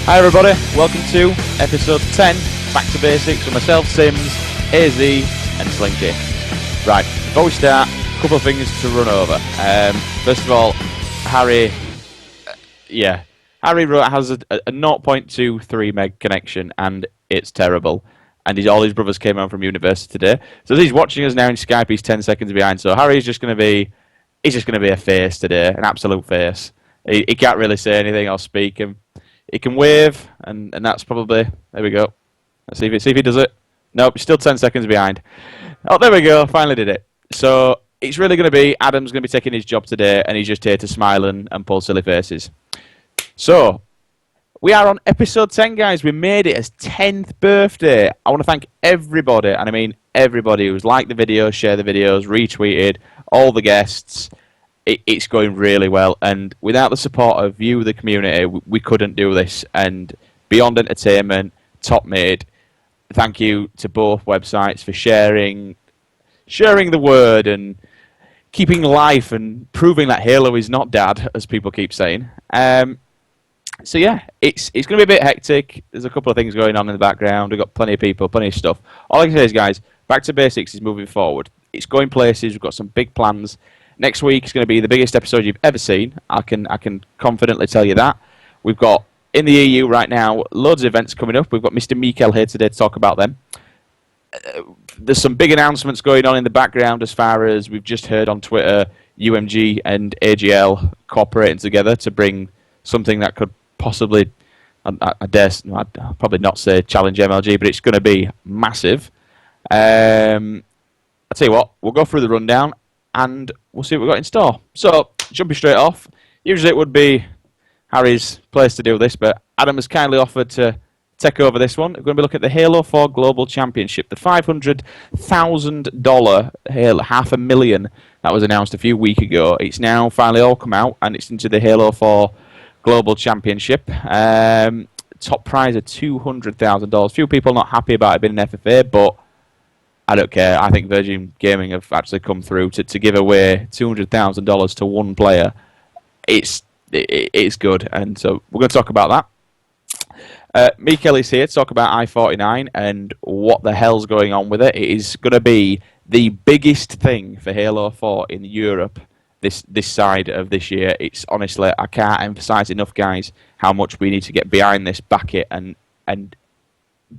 Hi everybody, welcome to episode 10, Back to Basics with myself, Sims, AZ and Slinky. Right, before we start, a couple of things to run over. First of all, Harry has a 0.23 meg connection and it's terrible. And all his brothers came home from university today. So as he's watching us now in Skype, he's 10 seconds behind. So Harry's just going to be a face today, an absolute face. He can't really say anything or speak. He can wave, and that's probably... There we go. Let's see if he does it. Nope, he's still 10 seconds behind. Oh, there we go. Finally did it. So it's really going to be... Adam's going to be taking his job today, and he's just here to smile and pull silly faces. So, we are on episode 10, guys. We made it as 10th birthday. I want to thank everybody, and I mean everybody who's liked the videos, shared the videos, retweeted, all the guests. It's going really well, and without the support of you, the community, we couldn't do this. And Beyond Entertainment, TopMid, thank you to both websites for sharing the word and keeping life and proving that Halo is not dead, as people keep saying. So yeah, it's going to be a bit hectic. There's a couple of things going on in the background. We've got plenty of people, plenty of stuff. All I can say is, guys, Back to Basics is moving forward. It's going places. We've got some big plans. Next week is going to be the biggest episode you've ever seen. I can confidently tell you that. We've got, in the EU right now, loads of events coming up. We've got Mr. Meekel here today to talk about them. There's some big announcements going on in the background as far as we've just heard on Twitter, UMG and AGL cooperating together to bring something that could possibly, I'd probably not say challenge MLG, but it's going to be massive. I'll tell you what, we'll go through the rundown and we'll see what we've got in store. So, jumping straight off, usually it would be Harry's place to do this, but Adam has kindly offered to take over this one. We're going to be looking at the Halo 4 Global Championship, the $500,000 Halo, $500,000 that was announced a few weeks ago. It's now finally all come out, and it's into the Halo 4 Global Championship. Top prize of $200,000. Few people not happy about it being an FFA, but I don't care. I think Virgin Gaming have actually come through to give away $200,000 to one player. It's good, and so we're going to talk about that. Meekel is here to talk about i49 and what the hell's going on with it. It is going to be the biggest thing for Halo 4 in Europe this side of this year. It's honestly, I can't emphasize enough, guys, how much we need to get behind this, back it, and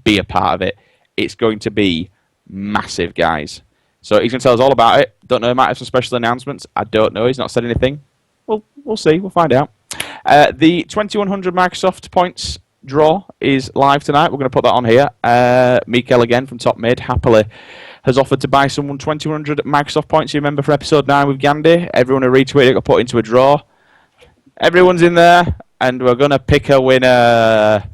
be a part of it. It's going to be massive, guys. So he's going to tell us all about it. Don't know, he might have some special announcements. I don't know. He's not said anything. We'll see. We'll find out. The 2100 Microsoft points draw is live tonight. We're going to put that on here. Meekel again from TopMid happily has offered to buy someone 2100 Microsoft points. You remember for episode 9 with Gandhi? Everyone who retweeted it got put into a draw. Everyone's in there, and we're going to pick a winner.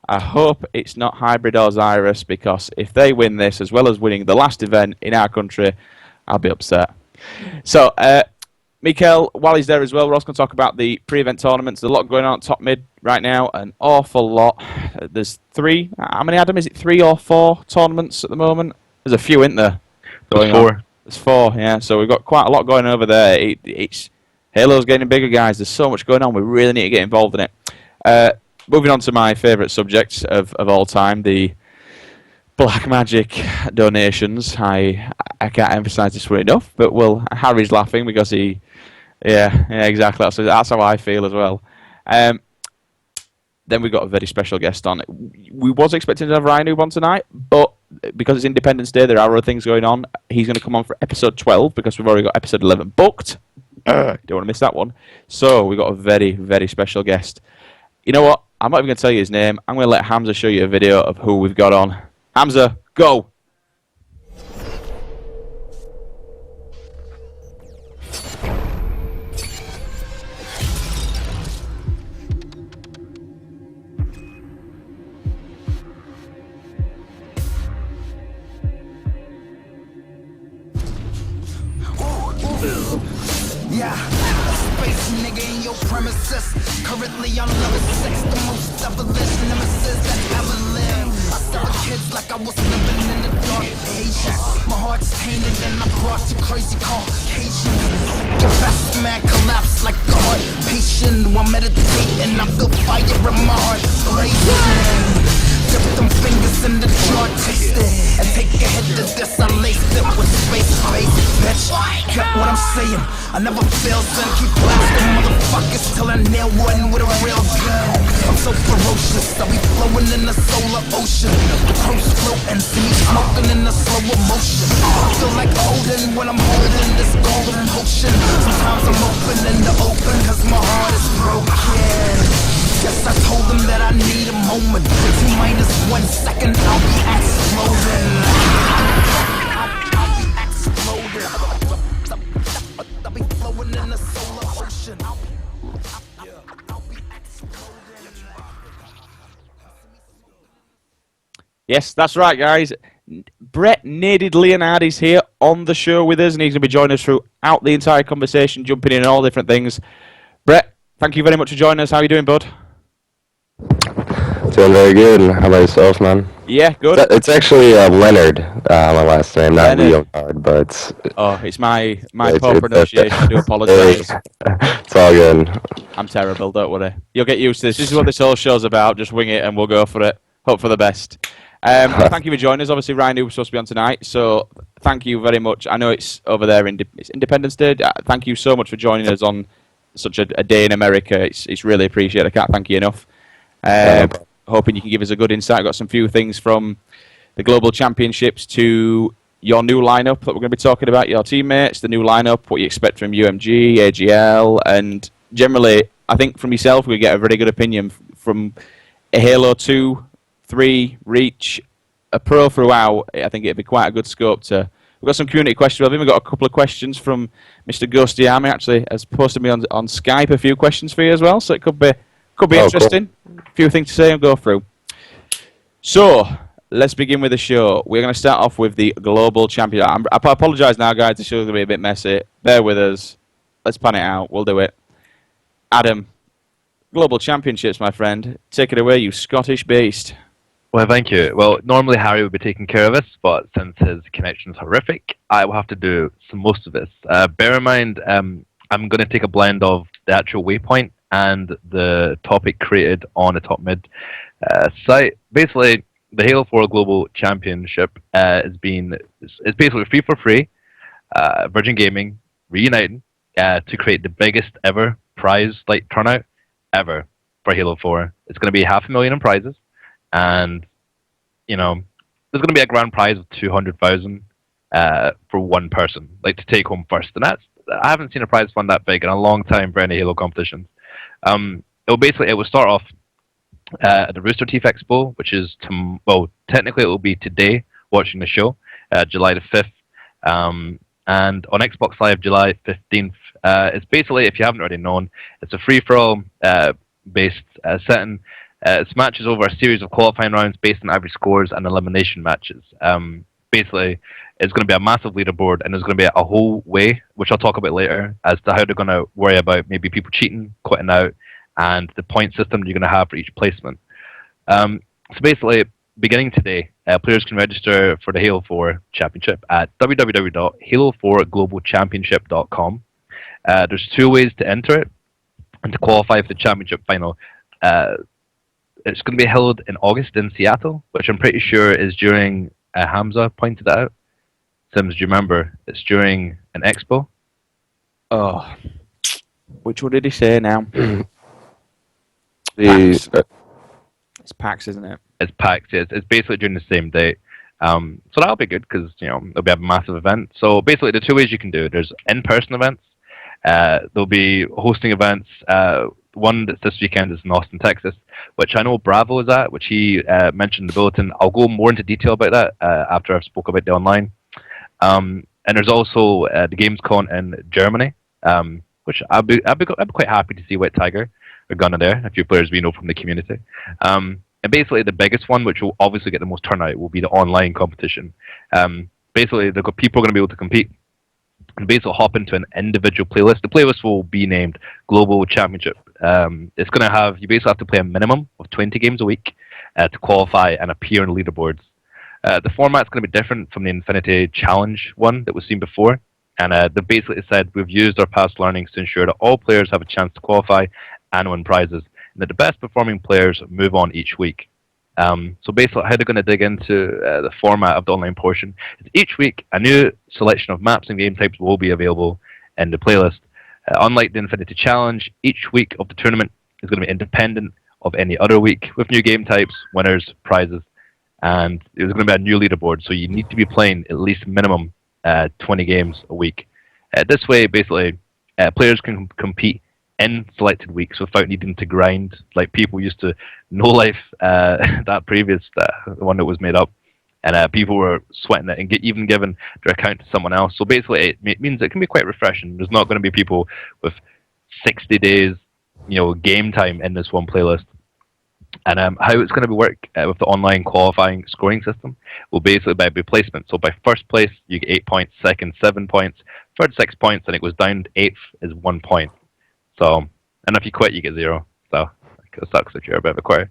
I hope it's not Hybrid or Xyrus, because if they win this, as well as winning the last event in our country, I'll be upset. So, Meekel, while he's there as well, we're also going to talk about the pre-event tournaments. There's a lot going on at TopMid right now, an awful lot. There's 3, how many, Adam? Is it 3 or 4 tournaments at the moment? There's a few, isn't there? There's 4. There's 4, yeah. So we've got quite a lot going over there. Halo's getting bigger, guys. There's so much going on. We really need to get involved in it. Moving on to my favourite subject of all time, the Blackmagic donations. I can't emphasise this one enough, but Harry's laughing because he... Yeah, exactly. That's how I feel as well. Then we've got a very special guest on. We was expecting to have Ryan on tonight, but because it's Independence Day, there are other things going on. He's going to come on for episode 12 because we've already got episode 11 booked. Don't want to miss that one. So we've got a very, very special guest. You know what? I'm not even going to tell you his name. I'm going to let Hamza show you a video of who we've got on. Hamza, go! Yeah, a space nigga in your premises. Currently on level 6, the most devilish nemesis that ever lived. I saw kids like I was living in the dark ages. My heart's tainted and I brought to crazy Caucasians. The best man collapsed like God, patient. motion while meditating. I feel fire in my heart blazing. Dip them fingers in the jar, taste it, and take a hit to this. I laced it with space, bitch. Get what I'm saying? I never fail, son. Keep blasting motherfuckers till I nail one with a real gun. I'm so ferocious, I be flowing in the solar ocean. The crows floating, see me smoking in the slower motion. I feel like Odin when I'm holding this golden potion. Sometimes I'm open in the open, cause my heart is broken. Guess I told them that I need a moment. T-1 second, I'll be exploding. I'll be exploding. I'll be flowing in the solar ocean. I'll be exploding. Yes, that's right, guys. Brett Naded Leonard is here on the show with us, and he's going to be joining us throughout the entire conversation, jumping in on all different things. Brett, thank you very much for joining us. How are you doing, bud? Doing very good. How about yourself, man? Yeah, good. It's actually Leonard, my last name, not Leonard. Leonard, but it's my poor pronunciation. I do apologise. It's all good. I'm terrible, don't worry. You'll get used to this. This is what this whole show's about. Just wing it and we'll go for it. Hope for the best. Thank you for joining us. Obviously, Ryan was supposed to be on tonight, so thank you very much. I know it's over there, it's Independence Day. Thank you so much for joining us on such a day in America. It's really appreciated. I can't thank you enough. Hoping you can give us a good insight. I've got some few things from the Global Championships to your new lineup that we're going to be talking about, your teammates, the new lineup, what you expect from UMG, AGL, and generally, I think from yourself, we get a very good opinion from a Halo 2, 3, Reach, a Pro throughout. I think it'd be quite a good scope to... We've got some community questions. I've even got a couple of questions from Mr. Ghosty Army, actually, has posted me on Skype a few questions for you as well, so it could be interesting. Cool. A few things to say and go through. So, let's begin with the show. We're going to start off with the Global Champion. I apologise now, guys. The show's going to be a bit messy. Bear with us. Let's pan it out. We'll do it. Adam, Global Championships, my friend. Take it away, you Scottish beast. Well, thank you. Well, normally Harry would be taking care of this, but since his connection is horrific, I will have to do most of this. Bear in mind, I'm going to take a blend of the actual waypoint and the topic created on the TopMid site. Basically, the Halo 4 Global Championship is basically free for free. Virgin Gaming reuniting to create the biggest ever prize turnout ever for Halo 4. It's going to be 500,000 in prizes, and there's going to be a grand prize of 200,000 for one person, to take home first. And I haven't seen a prize fund that big in a long time for any Halo competitions. It will start off at the Rooster Teeth Expo, which is technically it will be today watching the show, July the 5th, and on Xbox Live July 15th. It's basically, if you haven't already known, it's a free-for-all based setting. It's matches over a series of qualifying rounds based on average scores and elimination matches. Basically, it's going to be a massive leaderboard, and there's going to be a whole way, which I'll talk about later, as to how they're going to worry about maybe people cheating, quitting out, and the point system you're going to have for each placement. So basically, beginning today, players can register for the Halo 4 Championship at www.halo4globalchampionship.com. There's 2 ways to enter it and to qualify for the championship final. It's going to be held in August in Seattle, which I'm pretty sure is during... Hamza pointed it out. Sims, do you remember? It's during an expo. Oh. Which one did he say now? It's PAX, isn't it? It's PAX, yes. It's basically during the same date. So that'll be good because, it'll be a massive event. So basically the 2 ways you can do it. There's in-person events. There'll be hosting events. One that's this weekend is in Austin, Texas, which I know Bravo is at, which he mentioned in the bulletin. I'll go more into detail about that after I've spoke about the online. And there's also the Gamescom in Germany, which I'd be quite happy to see Wet Tiger or Gunner there, a few players we know from the community. And basically the biggest one, which will obviously get the most turnout, will be the online competition. Basically, people are going to be able to compete and basically hop into an individual playlist. The playlist will be named Global Championship. It's going to have, you basically have to play a minimum of 20 games a week to qualify and appear on leaderboards. The format's going to be different from the Infinity Challenge one that was seen before. And they basically said, we've used our past learnings to ensure that all players have a chance to qualify and win prizes, and that the best performing players move on each week. So basically, how they're going to dig into the format of the online portion is each week a new selection of maps and game types will be available in the playlist. Unlike the Infinity Challenge, each week of the tournament is going to be independent of any other week, with new game types, winners, prizes, and there's going to be a new leaderboard. So you need to be playing at least minimum 20 games a week. This way, basically, players can compete in selected weeks without needing to grind like people used to. No Life, that previous one that was made up, and people were sweating it and even giving their account to someone else. So basically, it means it can be quite refreshing. There's not going to be people with 60 days, game time in this one playlist. And how it's going to work with the online qualifying scoring system will basically be placement. So by first place, you get 8 points, second, 7 points, third, 6 points, and it goes down to eighth is 1 point. So, and if you quit, you get 0. So it sucks if you're a bit of a quitter.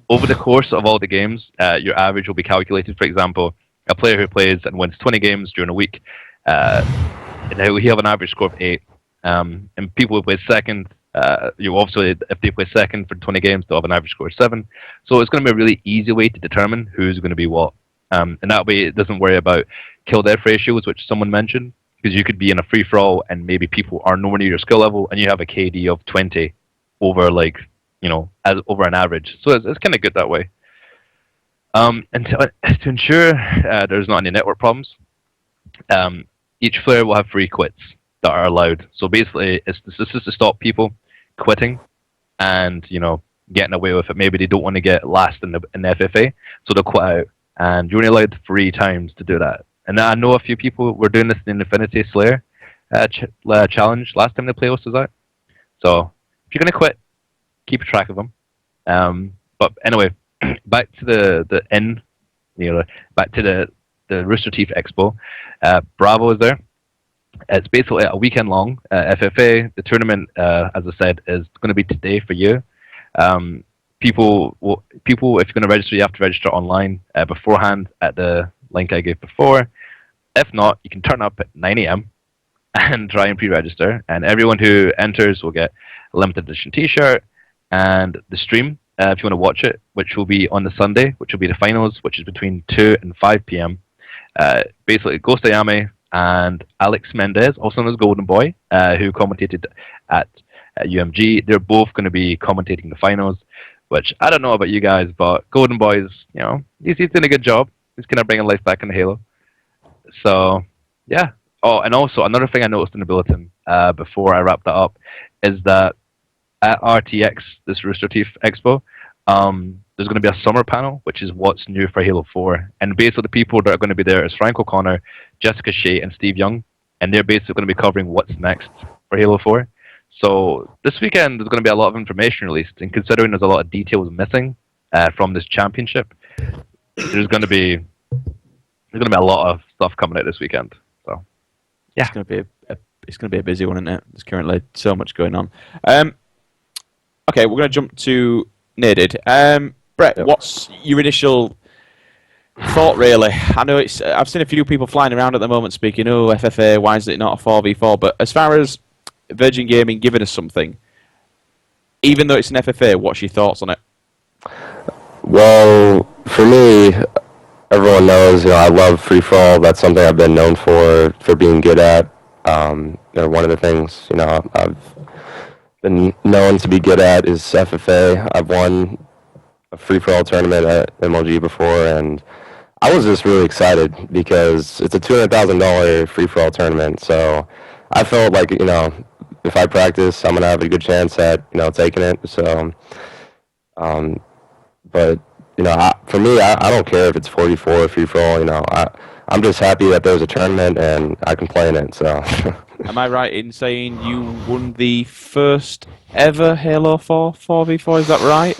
Over the course of all the games, your average will be calculated. For example, a player who plays and wins 20 games during a week, he'll have an average score of 8. And people who play second, you obviously, if they play second for 20 games, they'll have an average score of 7. So it's going to be a really easy way to determine who's going to be what. And that way it doesn't worry about kill-death ratios, which someone mentioned, because you could be in a free-for-all and maybe people are nowhere near your skill level and you have a KD of 20 over over an average. So it's kind of good that way. And to ensure there's not any network problems, each player will have 3 quits that are allowed. So basically, this is to stop people quitting and getting away with it. Maybe they don't want to get last in the FFA, so they'll quit out. And you're only allowed 3 times to do that. And I know a few people were doing this in the Infinity Slayer challenge last time the playlist was out. So if you're going to quit, keep track of them. But anyway, back to back to the Rooster Teeth Expo. Bravo is there. It's basically a weekend long FFA. The tournament, as I said, is going to be today for you. People, if you're going to register, you have to register online beforehand at the link I gave before. If not, you can turn up at 9 a.m. and try and pre-register. And everyone who enters will get a limited edition T-shirt and the stream, if you want to watch it, which will be on the Sunday, which will be the finals, which is between 2 and 5 p.m. Basically, Ghost Ayame and Alex Mendez, also known as Golden Boy, who commentated at UMG, they're both going to be commentating the finals, which I don't know about you guys, but Golden Boy's, he's doing a good job. He's kind of bringing life back into Halo. So, yeah. Oh, and also, another thing I noticed in the bulletin before I wrap that up is that at RTX, this Rooster Teeth Expo, there's going to be a summer panel, which is what's new for Halo 4. And basically the people that are going to be there is Frank O'Connor, Jessica Shea, and Steve Young. And they're basically going to be covering what's next for Halo 4. So this weekend there's going to be a lot of information released. And considering there's a lot of details missing from this championship, there's going to be a lot of stuff coming out this weekend. So, yeah. It's going to be a busy one, isn't it? There's currently so much going on. Okay, we're going to jump to Naded. Brett, what's your initial thought, really? I know I've seen a few people flying around at the moment speaking, FFA, why is it not a 4v4? But as far as Virgin Gaming giving us something, even though it's an FFA, what's your thoughts on it? Well, for me, everyone knows, I love free-for-all. That's something I've been known for being good at. One of the things, I've been known to be good at is FFA. I've won a free-for-all tournament at MLG before, and I was just really excited because it's a $200,000 free-for-all tournament. So I felt like, if I practice, I'm going to have a good chance at, taking it. So, but, for me, I don't care if it's 44 or free-for-all, I'm just happy that there's a tournament and I can play in it, so. Am I right in saying you won the first ever Halo 4 4v4, is that right?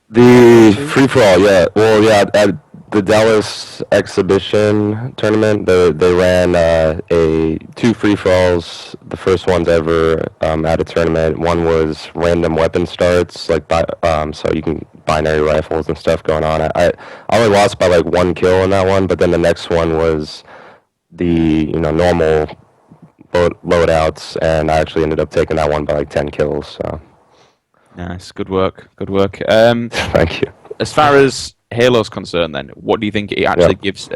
The free-for-all, yeah. Well, yeah, at the Dallas exhibition tournament, they ran two free-for-alls, the first ones ever at a tournament. One was random weapon starts, so you can binary rifles and stuff going on. I only lost by 1 kill in that one, but then the next one was the normal loadouts, and I actually ended up taking that one by 10 kills. So. Nice, good work, good work. Thank you. As far as Halo's concerned, then, what do you think it actually gives?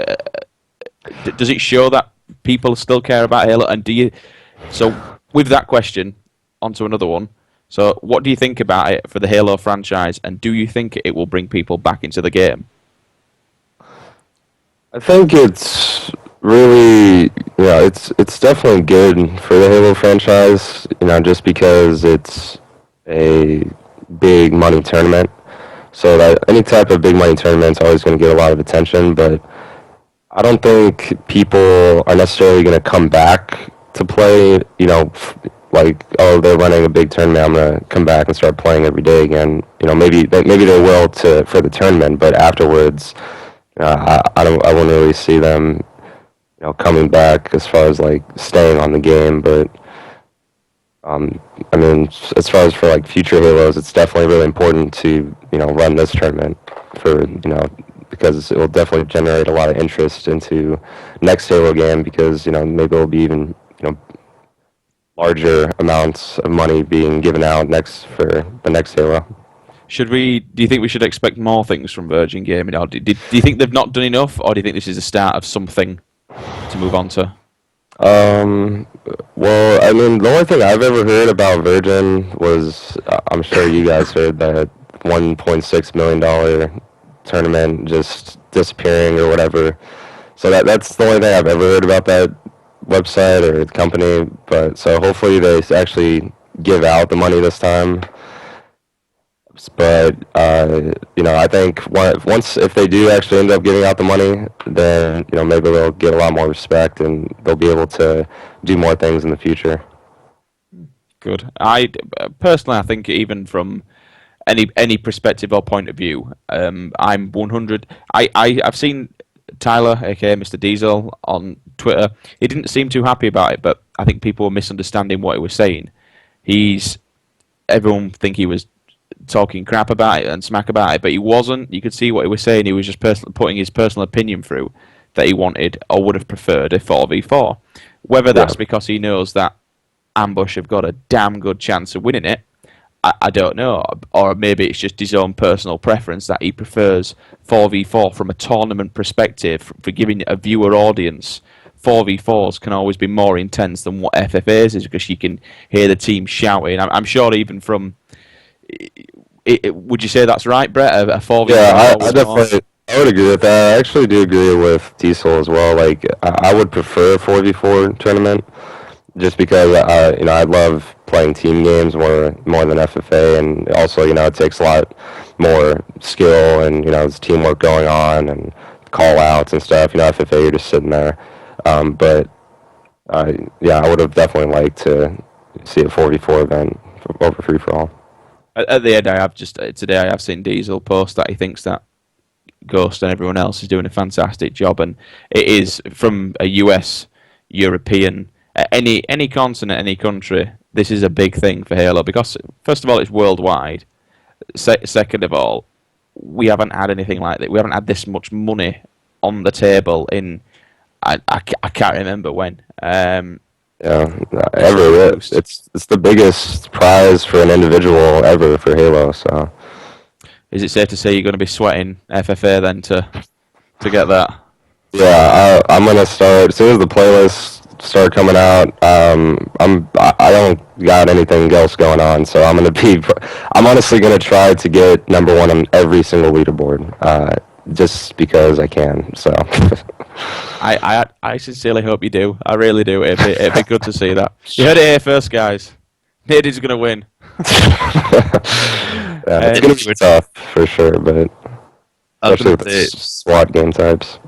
Does it show that people still care about Halo? And do you? So, with that question, onto another one. So, what do you think about it for the Halo franchise? And do you think it will bring people back into the game? I think it's really, it's definitely good for the Halo franchise, just because it's a big money tournament. So that any type of big money tournament is always going to get a lot of attention, but I don't think people are necessarily going to come back to play, like, oh, they're running a big tournament, I'm going to come back and start playing every day again. Maybe they will for the tournament, but afterwards, I wouldn't really see them, coming back as far as like staying on the game. But I mean, as far as for like future Halos, it's definitely really important to run this tournament for because it will definitely generate a lot of interest into next Halo game, because maybe it'll be even larger amounts of money being given out for the next Halo. Do you think we should expect more things from Virgin Gaming? Or do you think they've not done enough, or do you think this is the start of something to move on to? Well, I mean, the only thing I've ever heard about Virgin was, I'm sure you guys heard, that $1.6 million tournament just disappearing or whatever. So that's the only thing I've ever heard about that website or the company. But so hopefully they actually give out the money this time. But I think if they do actually end up giving out the money, then maybe they'll get a lot more respect and they'll be able to do more things in the future. Good. I personally, I think even from any perspective or point of view, I'm 100. I've seen Tyler, aka Mr. Diesel, on Twitter. He didn't seem too happy about it, but I think people were misunderstanding what he was saying. Everyone think he was talking crap about it and smack about it, but he wasn't. You could see what he was saying. He was just putting his personal opinion through that he wanted or would have preferred a 4v4. Whether that's because he knows that Ambush have got a damn good chance of winning it, I don't know. Or maybe it's just his own personal preference that he prefers 4v4 from a tournament perspective. For giving a viewer audience, 4v4s can always be more intense than what FFAs is, because you can hear the team shouting. I'm sure even from... would you say that's right, Brett? A 4v4? Yeah, I definitely I would agree with that. I actually do agree with Diesel as well. Like, I would prefer a 4v4 tournament, just because I love playing team games more than FFA, and also it takes a lot more skill and there's teamwork going on and call outs and stuff. FFA, you're just sitting there. But yeah, I would have definitely liked to see a 4v4 event over free for all. At the end, today I have seen Diesel post that he thinks that Ghost and everyone else is doing a fantastic job, and it is from a US, European, any continent, any country. This is a big thing for Halo, because first of all, it's worldwide. Second of all, we haven't had anything like that. We haven't had this much money on the table in I can't remember when. Yeah, ever. It's the biggest prize for an individual ever for Halo. So, is it safe to say you're going to be sweating FFA then to get that? Yeah, I'm gonna start as soon as the playlists start coming out. I don't got anything else going on, so I'm honestly gonna try to get number one on every single leaderboard, just because I can. So. I sincerely hope you do. I really do. It'd be good to see that. You heard it here first, guys. Naded's going to win. Yeah, it's going to be tough for sure, but especially with the SWAT game types.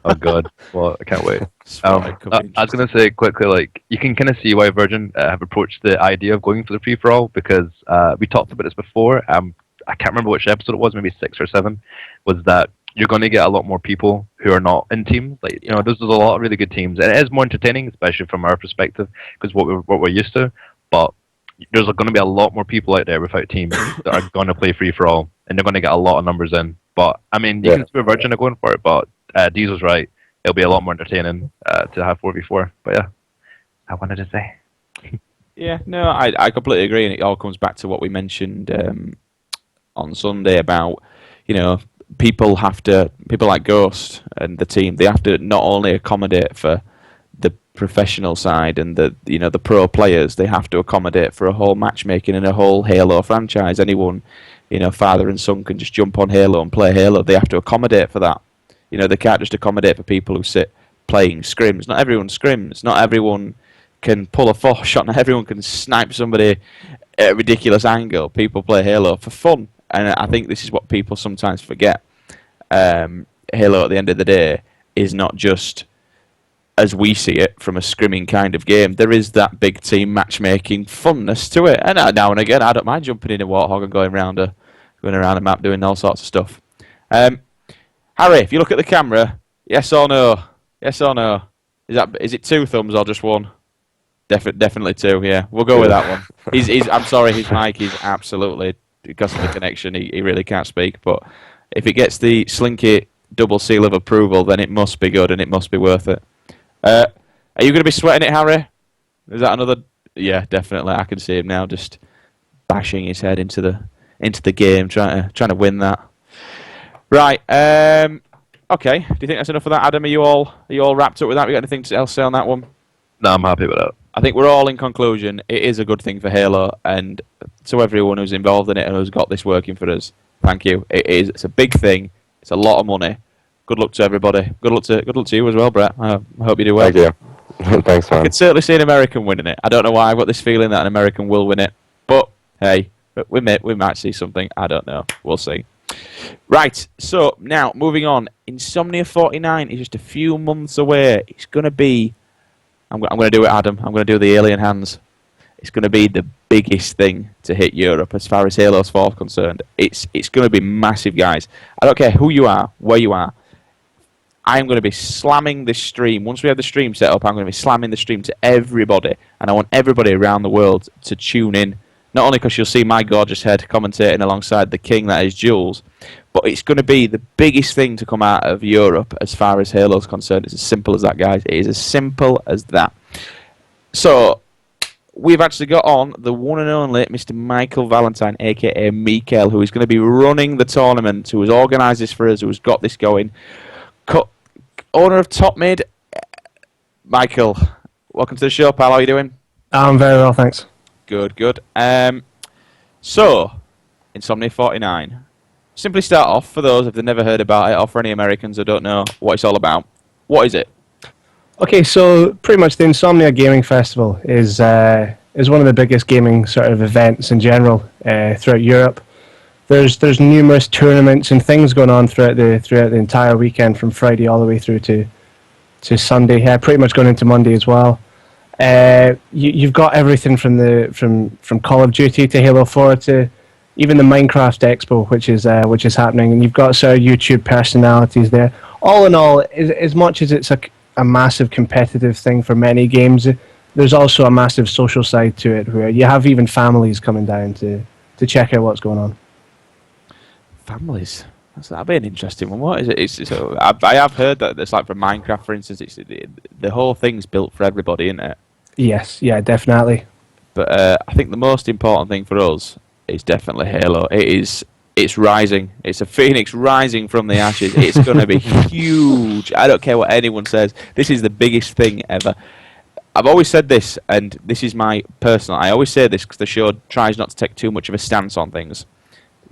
Oh god, well, I can't wait. I was going to say quickly, like, you can kind of see why Virgin have approached the idea of going for the free-for-all, because we talked about this before. I can't remember which episode it was, maybe 6 or 7, was that you're going to get a lot more people who are not in teams. Like, there's a lot of really good teams, and it is more entertaining, especially from our perspective, because what we're used to. But there's going to be a lot more people out there without teams that are going to play free for all, and they're going to get a lot of numbers in. But I mean, you can see Virgin are going for it, but Diesel's right. It'll be a lot more entertaining to have 4v4. But yeah, I wanted to say. Yeah, no, I completely agree, and it all comes back to what we mentioned on Sunday about, you know, people like Ghost and the team, they have to not only accommodate for the professional side and the pro players, they have to accommodate for a whole matchmaking and a whole Halo franchise. Anyone, father and son can just jump on Halo and play Halo. They have to accommodate for that. They can't just accommodate for people who sit playing scrims. Not everyone scrims. Not everyone can pull a four shot. Not everyone can snipe somebody at a ridiculous angle. People play Halo for fun, and I think this is what people sometimes forget. Halo, at the end of the day, is not just as we see it from a scrimming kind of game. There is that big team matchmaking funness to it, and now and again, I don't mind jumping in a Warthog and going around a map doing all sorts of stuff. Harry, if you look at the camera, yes or no? Yes or no? Is it 2 thumbs or just 1? Definitely 2. Yeah, we'll go with that one. I'm sorry, his mic is absolutely, because of the connection, he really can't speak. But if it gets the Slinky double seal of approval, then it must be good and it must be worth it. Are you going to be sweating it, Harry? Is that another? Yeah, definitely. I can see him now, just bashing his head into the game, trying to win that. Right. Okay. Do you think that's enough of that, Adam? Are you all wrapped up with that? You got anything else to say on that one? No, I'm happy with that. I think we're all in conclusion. It is a good thing for Halo, and to everyone who's involved in it and who's got this working for us, thank you. It is. It's a big thing. It's a lot of money. Good luck to everybody. Good luck to you as well, Brett. I hope you do well. Thank you. Thanks, man. I could certainly see an American winning it. I don't know why I've got this feeling that an American will win it, but hey, we might see something. I don't know. We'll see. Right. So now moving on. Insomnia 49 is just a few months away. It's going to be. I'm going to do it, Adam. I'm going to do the alien hands. It's going to be the biggest thing to hit Europe as far as Halo's 4 concerned. It's going to be massive, guys. I don't care who you are, where you are. I'm going to be slamming this stream. Once we have the stream set up, I'm going to be slamming the stream to everybody. And I want everybody around the world to tune in. Not only because you'll see my gorgeous head commentating alongside the king that is Jules, but it's going to be the biggest thing to come out of Europe as far as Halo's concerned. It's as simple as that, guys. It is as simple as that. So, we've actually got on the one and only Mr. Michael Valentine, a.k.a. Meekel, who is going to be running the tournament, who has organised this for us, who has got this going. Owner of TopMid, Michael, welcome to the show, pal. How are you doing? I'm very well, thanks. Good. So, Insomnia 49. Simply start off, for those if they've never heard about it, or for any Americans who don't know what it's all about. What is it? Okay, so pretty much the Insomnia Gaming Festival is one of the biggest gaming sort of events in general throughout Europe. There's numerous tournaments and things going on throughout the entire weekend, from Friday all the way through to Sunday. Pretty much going into Monday as well. You've got everything from Call of Duty to Halo 4 to even the Minecraft Expo, which is happening, and you've got sort of YouTube personalities there. All in all, as much as it's a massive competitive thing for many games, there's also a massive social side to it, where you have even families coming down to check out what's going on. Families. That'd be an interesting one. What is it? I have heard that it's like for Minecraft, for instance. The whole thing's built for everybody, isn't it? Yes, yeah, definitely. But I think the most important thing for us is definitely Halo. It's rising. It's a phoenix rising from the ashes. It's going to be huge. I don't care what anyone says. This is the biggest thing ever. I've always said this, and this is my personal. I always say this because the show tries not to take too much of a stance on things.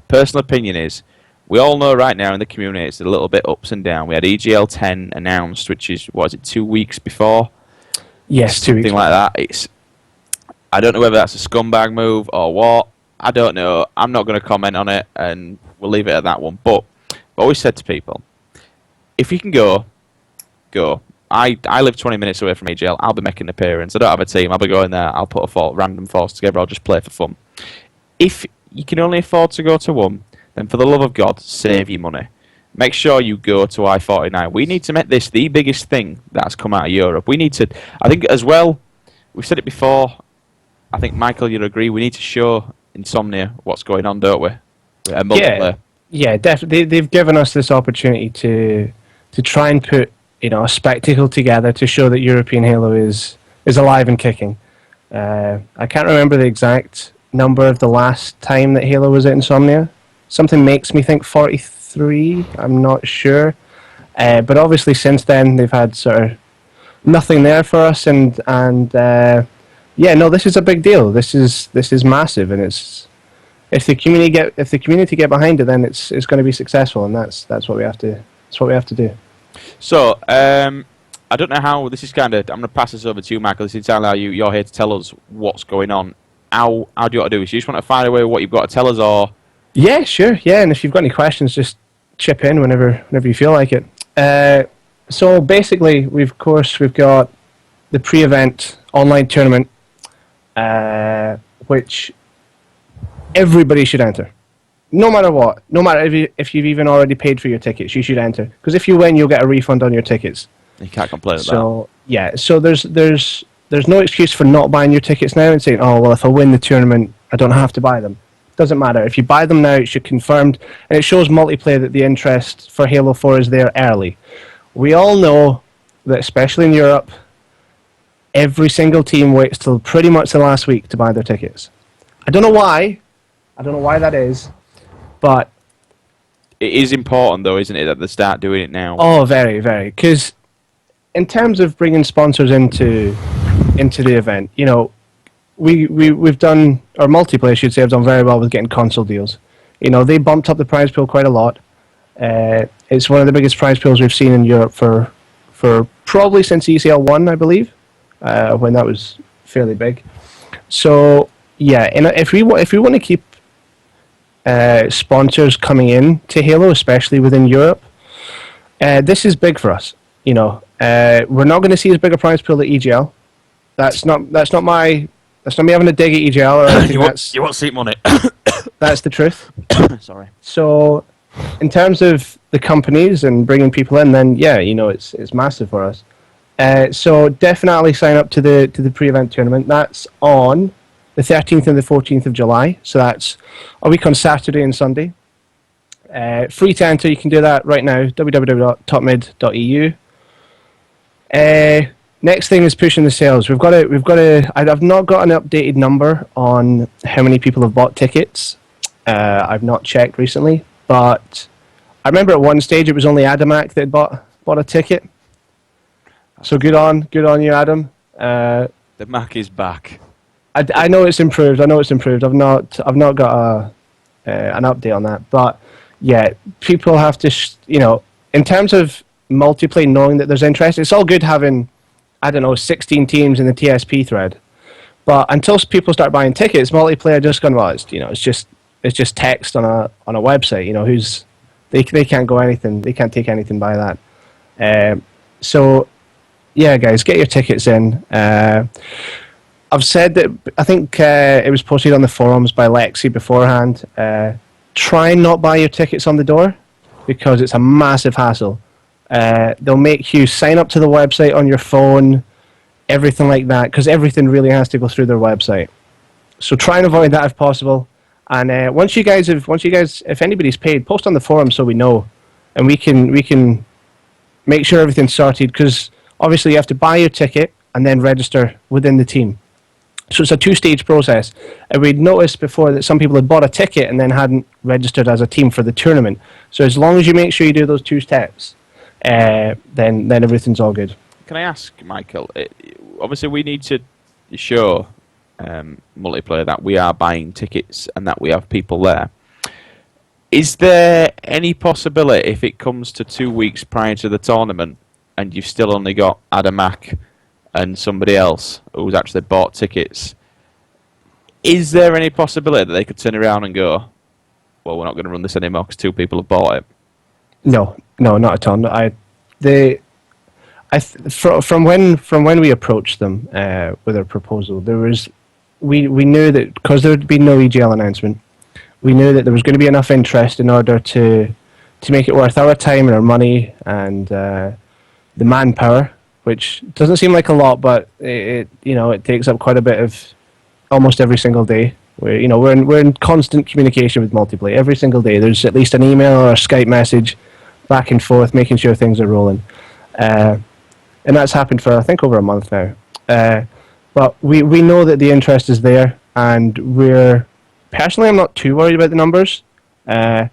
Personal opinion is, we all know right now in the community it's a little bit ups and down. We had EGL 10 announced, which is, 2 weeks before? Yes, 2 weeks. Something like that. I don't know whether that's a scumbag move or what. I don't know. I'm not going to comment on it, and we'll leave it at that one. But I've always said to people, if you can go. I live 20 minutes away from EGL. I'll be making an appearance. I don't have a team. I'll be going there. I'll put a random force together. I'll just play for fun. If you can only afford to go to one, then for the love of God, save your money. Make sure you go to i49. We need to make this the biggest thing that's come out of Europe. We need to, I think as well, we've said it before, I think, Michael, you'll agree, we need to show Insomnia what's going on, don't we? Yeah, definitely. They've given us this opportunity to try and put a spectacle together to show that European Halo is alive and kicking. I can't remember the exact number of the last time that Halo was at Insomnia. Something makes me think 43. I'm not sure. But obviously since then they've had sort of nothing there for us, and yeah, no, this is a big deal. This is massive, and it's if the community get behind it, then it's going to be successful, and that's what we have to do. So, I don't know how this is kind of. I'm going to pass this over to you, Michael. This is entirely how you're here to tell us what's going on. How do you want to do this? You just want to fire away what you've got to tell us, or? Yeah, sure. Yeah, and if you've got any questions, just chip in whenever you feel like it. So basically, we've got the pre-event online tournament, which everybody should enter. No matter what, no matter if you've even already paid for your tickets, you should enter. Because if you win, you'll get a refund on your tickets. You can't complain about that. So yeah, so there's no excuse for not buying your tickets now and saying, oh well, if I win the tournament, I don't have to buy them. Doesn't matter. If you buy them now, it's confirmed, and it shows multiplayer that the interest for Halo 4 is there early. We all know that, especially in Europe, every single team waits till pretty much the last week to buy their tickets. I don't know why. I don't know why that is, but it is important, though, isn't it, that they start doing it now? Oh, very, very. Because in terms of bringing sponsors into the event, you know, we've done, or multiplayer, I should say, have done very well with getting console deals. You know, they bumped up the prize pool quite a lot. It's one of the biggest prize pools we've seen in Europe for probably since ECL 1, I believe, when that was fairly big. So yeah, and if we want to keep sponsors coming in to Halo, especially within Europe, this is big for us. You know, we're not going to see as big a prize pool at EGL. That's not me having a dig at EGL or anything. You want seat money? That's the truth. Sorry. So, in terms of the companies and bringing people in, then yeah, you know, it's massive for us. So definitely sign up to the pre-event tournament. That's on the 13th and the 14th of July. So that's a week on Saturday and Sunday. Free to enter. You can do that right now. www.topmid.eu. Next thing is pushing the sales. I've not got an updated number on how many people have bought tickets. I've not checked recently, but I remember at one stage it was only Adamac that had bought a ticket. So good on you, Adam. The Mac is back. I know it's improved. I've not got an update on that, but yeah, people have to, you know, in terms of multiplayer, knowing that there's interest. It's all good having, I don't know, 16 teams in the TSP thread, but until people start buying tickets, multiplayer just gone, well, it's just text on a website. You know, they can't go anything. They can't take anything by that. So yeah, guys, get your tickets in. I've said that, I think it was posted on the forums by Lexi beforehand. Try and not buy your tickets on the door, because it's a massive hassle. They'll make you sign up to the website on your phone, everything like that, because everything really has to go through their website. So try and avoid that if possible. And once you guys, if anybody's paid, post on the forum so we know, and we can make sure everything's sorted. Because obviously you have to buy your ticket and then register within the team. So it's a two-stage process. And we'd noticed before that some people had bought a ticket and then hadn't registered as a team for the tournament. So as long as you make sure you do those two steps, then everything's all good. Can I ask, Michael? Obviously, we need to show multiplayer that we are buying tickets and that we have people there. Is there any possibility, if it comes to 2 weeks prior to the tournament and you've still only got Adamac and somebody else who's actually bought tickets, is there any possibility that they could turn around and go, well, we're not going to run this anymore because 2 people have bought it? No, not at all. From when we approached them with our proposal, we knew that because there would be no EGL announcement, we knew that there was going to be enough interest in order to make it worth our time and our money and the manpower, which doesn't seem like a lot, but it takes up quite a bit of almost every single day. We're in constant communication with multiplayer every single day. There's at least an email or a Skype message back and forth, making sure things are rolling. And that's happened for, I think, over a month now. But But we know that the interest is there, and I'm not too worried about the numbers. My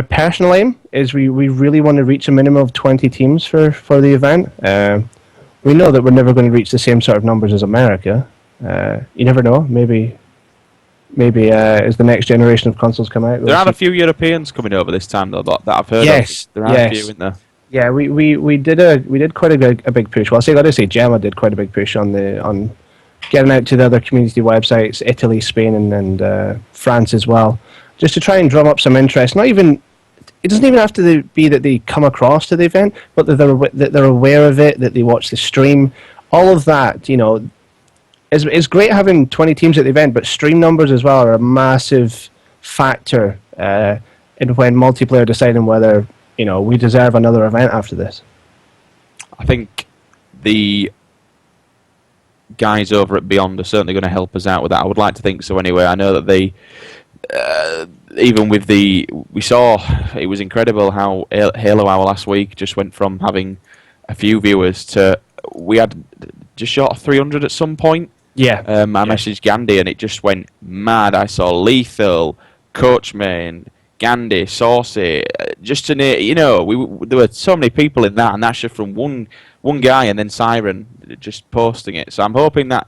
personal aim is we really want to reach a minimum of 20 teams for the event. We know that we're never going to reach the same sort of numbers as America. You never know. Maybe as the next generation of consoles come out, There are a few Europeans coming over this time though that I've heard Yes, of. There are a few in there. Yeah, we did quite a big push. Well, I gotta say, Gemma did quite a big push on getting out to the other community websites, Italy, Spain, and France as well, just to try and drum up some interest. It doesn't even have to be that they come across to the event, but that they're aware of it, that they watch the stream. All of that, it's great having 20 teams at the event, but stream numbers as well are a massive factor in when multiplayer deciding whether we deserve another event after this. I think the guys over at Beyond are certainly going to help us out with that. I would like to think so anyway. I know that they, even with we saw, it was incredible how Halo Hour last week just went from having a few viewers to, we had just short of 300 at some point. Yeah. I messaged Gandhi and it just went mad. I saw Lethal, Coachman, Gandhi, Saucy, just to name, there were so many people in that, and that's just from one guy, and then Siren just posting it. So I'm hoping that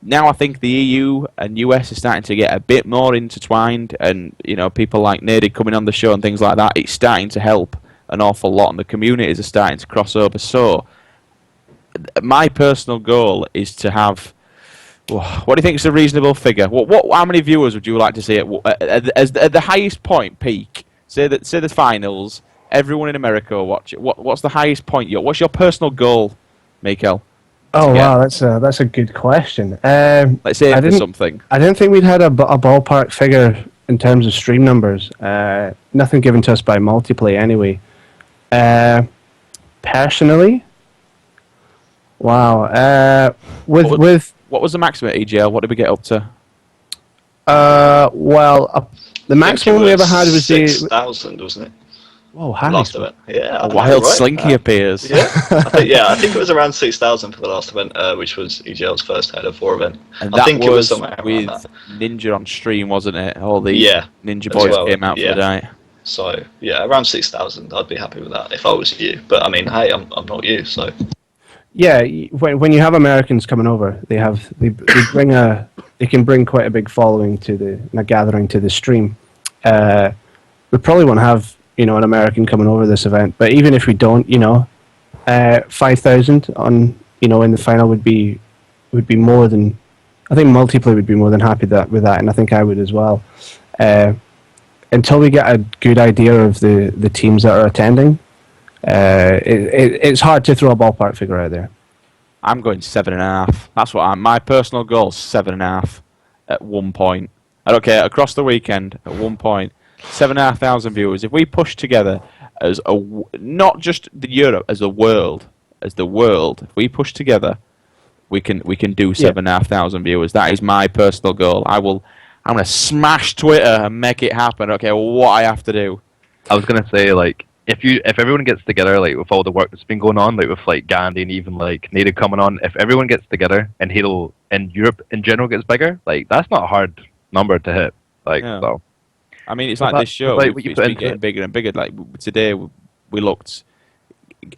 now I think the EU and US are starting to get a bit more intertwined, and people like Naded coming on the show and things like that. It's starting to help an awful lot, and the communities are starting to cross over. So my personal goal is to have. What do you think is a reasonable figure? How many viewers would you like to see at the highest point, peak? Say the finals. Everyone in America will watch it. What's the highest point? What's your personal goal, Meekel? Oh wow, that's a good question. Let's say for something. I didn't think we'd had a ballpark figure in terms of stream numbers. Nothing given to us by Multiplay anyway. Personally, wow. What was the maximum at EGL? What did we get up to? The maximum we ever had was 6,000, wasn't it? Whoa, Harry. Last event. Yeah. A wild Slinky appears. Yeah. I think it was around 6,000 for the last event, which was EGL's first Halo 4 event. And I think that it was was somewhere around with that. Ninja on stream, wasn't it? All the Ninja as boys well, came out for the night. So yeah, around 6,000. I'd be happy with that if I was you. But I mean, hey, I'm not you, so. Yeah, when you have Americans coming over, they can bring quite a big following to a gathering to the stream. We probably won't have an American coming over this event, but even if we don't, 5,000 on in the final would be more than, I think Multiplay would be more than happy with that, and I think I would as well. Until we get a good idea of the teams that are attending. It's hard to throw a ballpark figure out there. I'm going 7.5. That's what my personal goal is 7.5 at one point. I don't care, across the weekend at one point. 7,500 viewers. If we push together as not just the Europe, as the world, if we push together, we can do 7,500 viewers. That is my personal goal. I'm going to smash Twitter and make it happen. Okay, what I have to do. I was gonna say, like, if everyone gets together, like, with all the work that's been going on, like with like Gandhi and even like Naded coming on, if everyone gets together and Halo and Europe in general gets bigger, like, that's not a hard number to hit. Like, Yeah. so. I mean, it's like this show. Like, It's what you been put into getting it. bigger and bigger. Like today, we looked.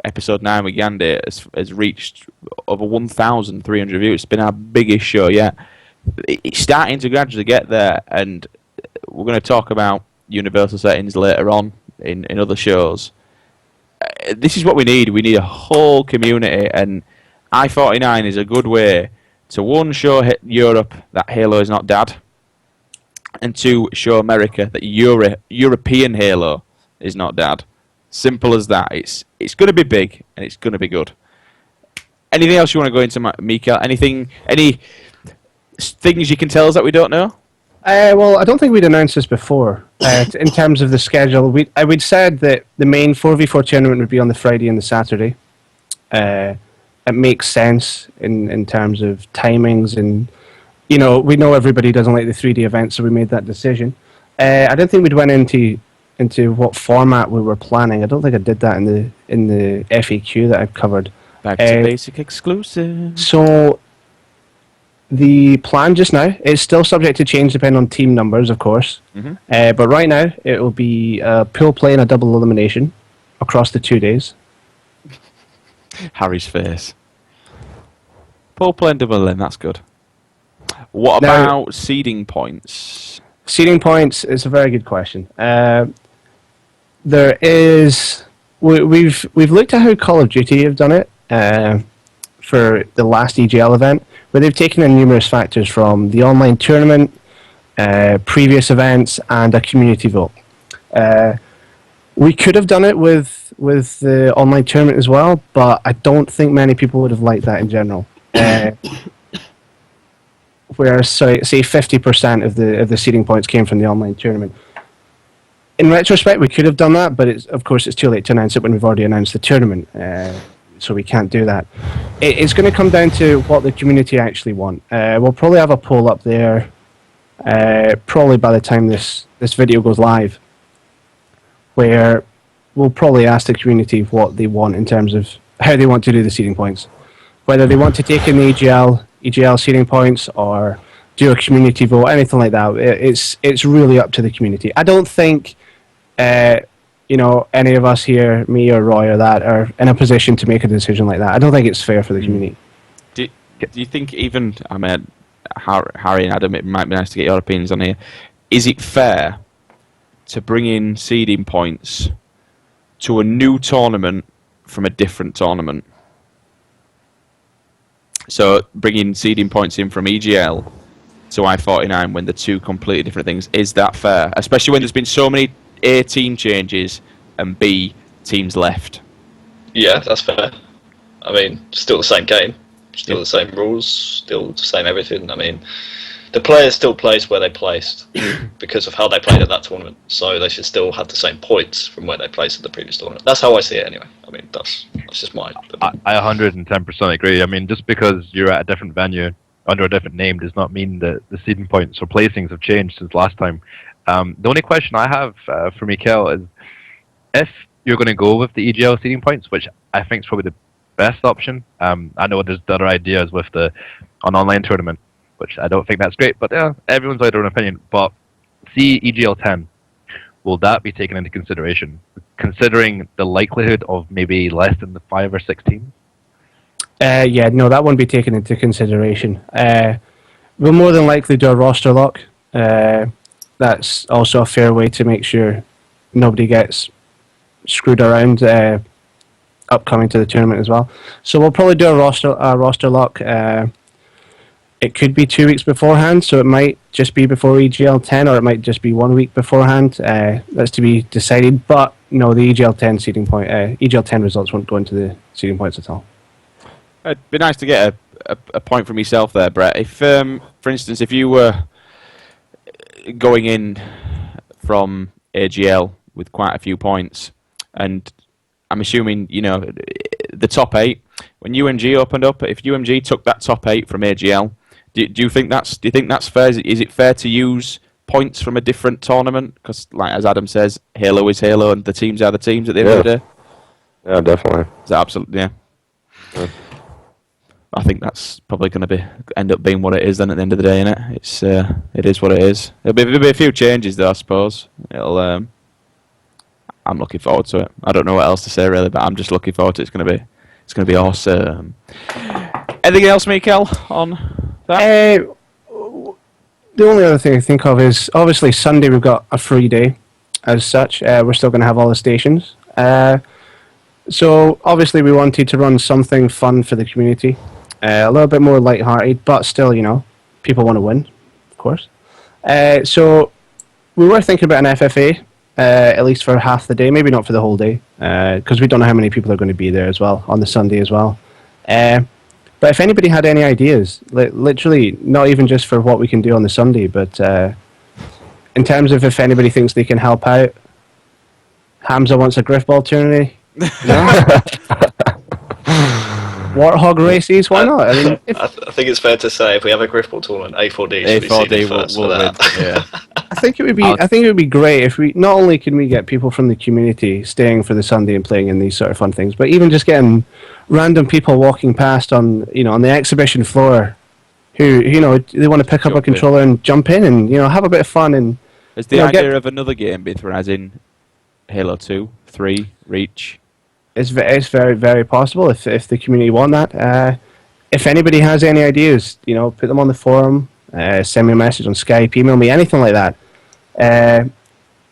Episode 9 with Gandhi has reached over 1,300 views. It's been our biggest show yet. It's starting to gradually get there, and we're going to talk about universal settings later on in other shows. This is what we need. We need a whole community, and i49 is a good way to, one, show Europe that Halo is not dad, and two, show America that European Halo is not dad. Simple as that. It's going to be big, and it's going to be good. Anything else you want to go into, Meekel? Any things you can tell us that we don't know? Well, I don't think we'd announced this before. In terms of the schedule, we'd said that the main 4v4 tournament would be on the Friday and the Saturday. It makes sense in terms of timings, and we know everybody doesn't like the 3D events, so we made that decision. I don't think we'd went into what format we were planning. I don't think I did that in the FAQ that I've covered. Back to basic exclusive. So The plan just now is still subject to change depending on team numbers, of course. But right now, it will be a pool play and a double elimination across the 2 days. Harry's face. Pool play and double in, that's good. What Now- about seeding points? Seeding points is a very good question. There is we've looked at how Call of Duty have done it for the last EGL event, where they've taken in numerous factors from the online tournament, previous events, and a community vote. We could have done it with the online tournament as well, but I don't think many people would have liked that in general. Whereas, say 50% of the seeding points came from the online tournament. In retrospect, we could have done that, but of course it's too late to announce it when we've already announced the tournament, so we can't do that. It's going to come down to what the community actually want. We'll probably have a poll up there, probably by the time this video goes live, where we'll probably ask the community what they want in terms of how they want to do the seeding points. Whether they want to take in the EGL seeding points or do a community vote, anything like that. It's really up to the community. I don't think any of us here, me or Roy or that, are in a position to make a decision like that. I don't think it's fair for the community. Do you think even, I mean, Harry and Adam, it might be nice to get your opinions on here. Is it fair to bring in seeding points to a new tournament from a different tournament? So bringing seeding points in from EGL to i49 when they're two completely different things, is that fair? Especially when there's been so many A team changes and B teams left. Yeah, that's fair. I mean, still the same game, still the same rules, still the same everything. I mean, the players still placed where they placed because of how they played at that tournament, so they should still have the same points from where they placed at the previous tournament. That's how I see it anyway. I mean, that's just my opinion. I 110% agree. I mean, just because you're at a different venue under a different name does not mean that the seeding points or placings have changed since last time. The only question I have for Meekel is, if you're going to go with the EGL seeding points, which I think is probably the best option. I know there's other ideas with an online tournament, which I don't think that's great, but everyone's got their own opinion. But see EGL 10, will that be taken into consideration, considering the likelihood of maybe less than the 5 or 6 teams? Yeah, no, that won't be taken into consideration. We'll more than likely do a roster lock. That's also a fair way to make sure nobody gets screwed around upcoming to the tournament as well. So we'll probably do a roster lock. It could be 2 weeks beforehand, so it might just be before EGL 10, or it might just be 1 week beforehand. That's to be decided. But no, the EGL 10 seeding point, EGL 10 results won't go into the seeding points at all. It'd be nice to get a point from yourself there, Brett. If, for instance, if you were going in from AGL with quite a few points, and I'm assuming, the top 8, when UMG opened up, if UMG took that top 8 from AGL, do you think that's fair? Is it fair to use points from a different tournament? Because, like as Adam says, Halo is Halo, and the teams are the teams at the end of the day. Yeah, definitely. Is that absolutely? Yeah. I think that's probably going to end up being what it is then at the end of the day, innit? It is what it is. There'll be a few changes though, I suppose. I'm looking forward to it. I don't know what else to say really, but I'm just looking forward to it. It's gonna be awesome. Anything else, Meekel, on that? The only other thing I think of is obviously Sunday we've got a free day as such. We're still going to have all the stations. So obviously we wanted to run something fun for the community. A little bit more light-hearted, but still, people want to win, of course. So we were thinking about an FFA, at least for half the day, maybe not for the whole day, because we don't know how many people are going to be there as well, on the Sunday as well. But if anybody had any ideas, literally, not even just for what we can do on the Sunday, but in terms of if anybody thinks they can help out, Hamza wants a griffball tournament. Warthog races, why not? I mean, I think it's fair to say if we have a griffball tournament, A4D should be first will for win. that. Yeah. I think it would be great if we not only can we get people from the community staying for the Sunday and playing in these sort of fun things, but even just getting random people walking past on the exhibition floor who they want to pick up a Jump in. controller and jump in and have a bit of fun and Has the You know, idea get- of another game been thrown, as in Halo 2, 3, Reach? it's very very possible if the community want that. If anybody has any ideas, put them on the forum, send me a message on Skype, email me, anything like that.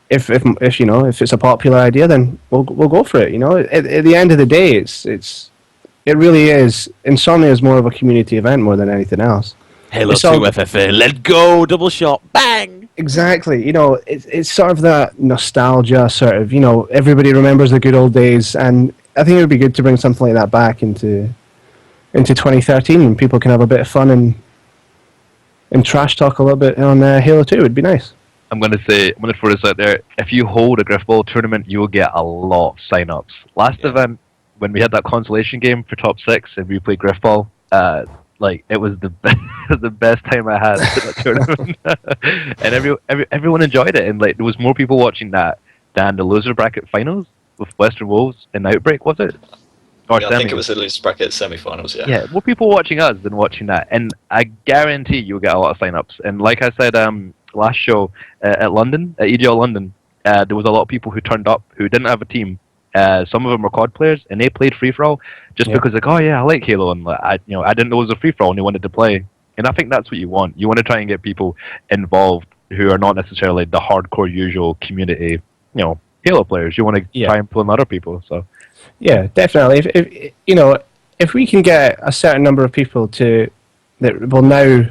If it's a popular idea, then we'll go for it. At the end of the day, it really is. Insomnia is more of a community event more than anything else. Halo It's 2 all- FFA, let go, double shot, bang! Exactly. It's sort of that nostalgia sort of. Everybody remembers the good old days, and I think it would be good to bring something like that back into 2013, and people can have a bit of fun and trash talk a little bit on Halo 2. It'd be nice. I'm going to throw this out there. If you hold a Griffball tournament, you'll get a lot of sign-ups. Last event, when we had that consolation game for top 6 and we played Griffball, it was the best time I had at that tournament. And everyone enjoyed it, and there was more people watching that than the loser bracket finals with Western Wolves and Outbreak, was it? Or Yeah, I think semi? it was the loser bracket semi-finals. Yeah. Yeah, more people watching us than watching that, and I guarantee you'll get a lot of sign-ups. And like I said, last show at London, at EGL London, there was a lot of people who turned up who didn't have a team. Some of them were COD players, and they played free for all just because oh yeah, I like Halo, and I didn't know it was a free for all, and they wanted to play. And I think that's what you want. You want to try and get people involved who are not necessarily the hardcore usual community, Halo players. You want to try and pull in other people. So Yeah, definitely. If we can get a certain number of people that will now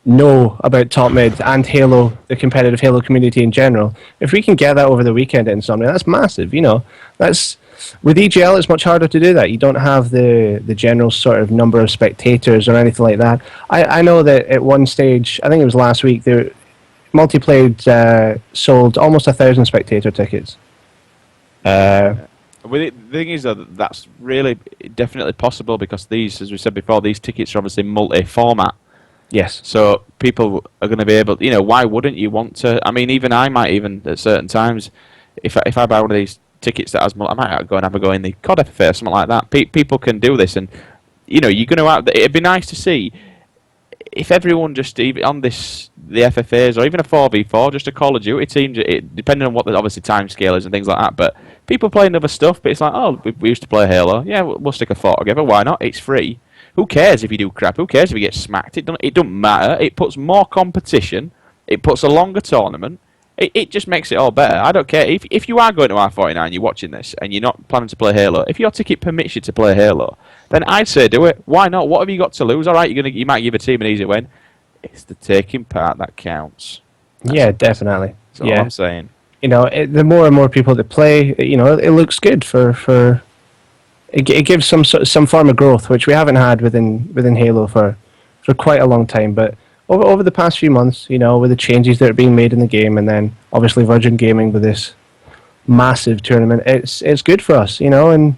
know about TopMid and Halo, the competitive Halo community in general, if we can get that over the weekend at Insomnia, that's massive. That's with EGL, it's much harder to do that. You don't have the general sort of number of spectators or anything like that. I know that at one stage, I think it was last week, Multiplayed sold almost 1,000 spectator tickets. The thing is, though, that's really definitely possible because these, as we said before, these tickets are obviously multi-format. Yes. So people are going to be able, why wouldn't you want to? I mean, even I might at certain times, if I buy one of these tickets that has, I might go and have a go in the COD FFA or something like that. People can do this, and you're going to. It'd be nice to see if everyone just even on the FFAs or even a 4v4, just a Call of Duty team, depending on what the obviously time scale is and things like that. But people playing other stuff, but it's like, oh, we used to play Halo. Yeah, we'll stick a fort together. Why not? It's free. Who cares if you do crap? Who cares if you get smacked? It doesn't matter. It puts more competition. It puts a longer tournament. It just makes it all better. I don't care. If you are going to i49, you're watching this, and you're not planning to play Halo, if your ticket permits you to play Halo, then I'd say do it. Why not? What have you got to lose? All right, you might give a team an easy win. It's the taking part that counts. Definitely. That's all I'm saying. The more and more people that play, it looks good for. It gives some form of growth, which we haven't had within Halo for quite a long time. But over the past few months, with the changes that are being made in the game, and then obviously Virgin Gaming with this massive tournament, it's good for us, And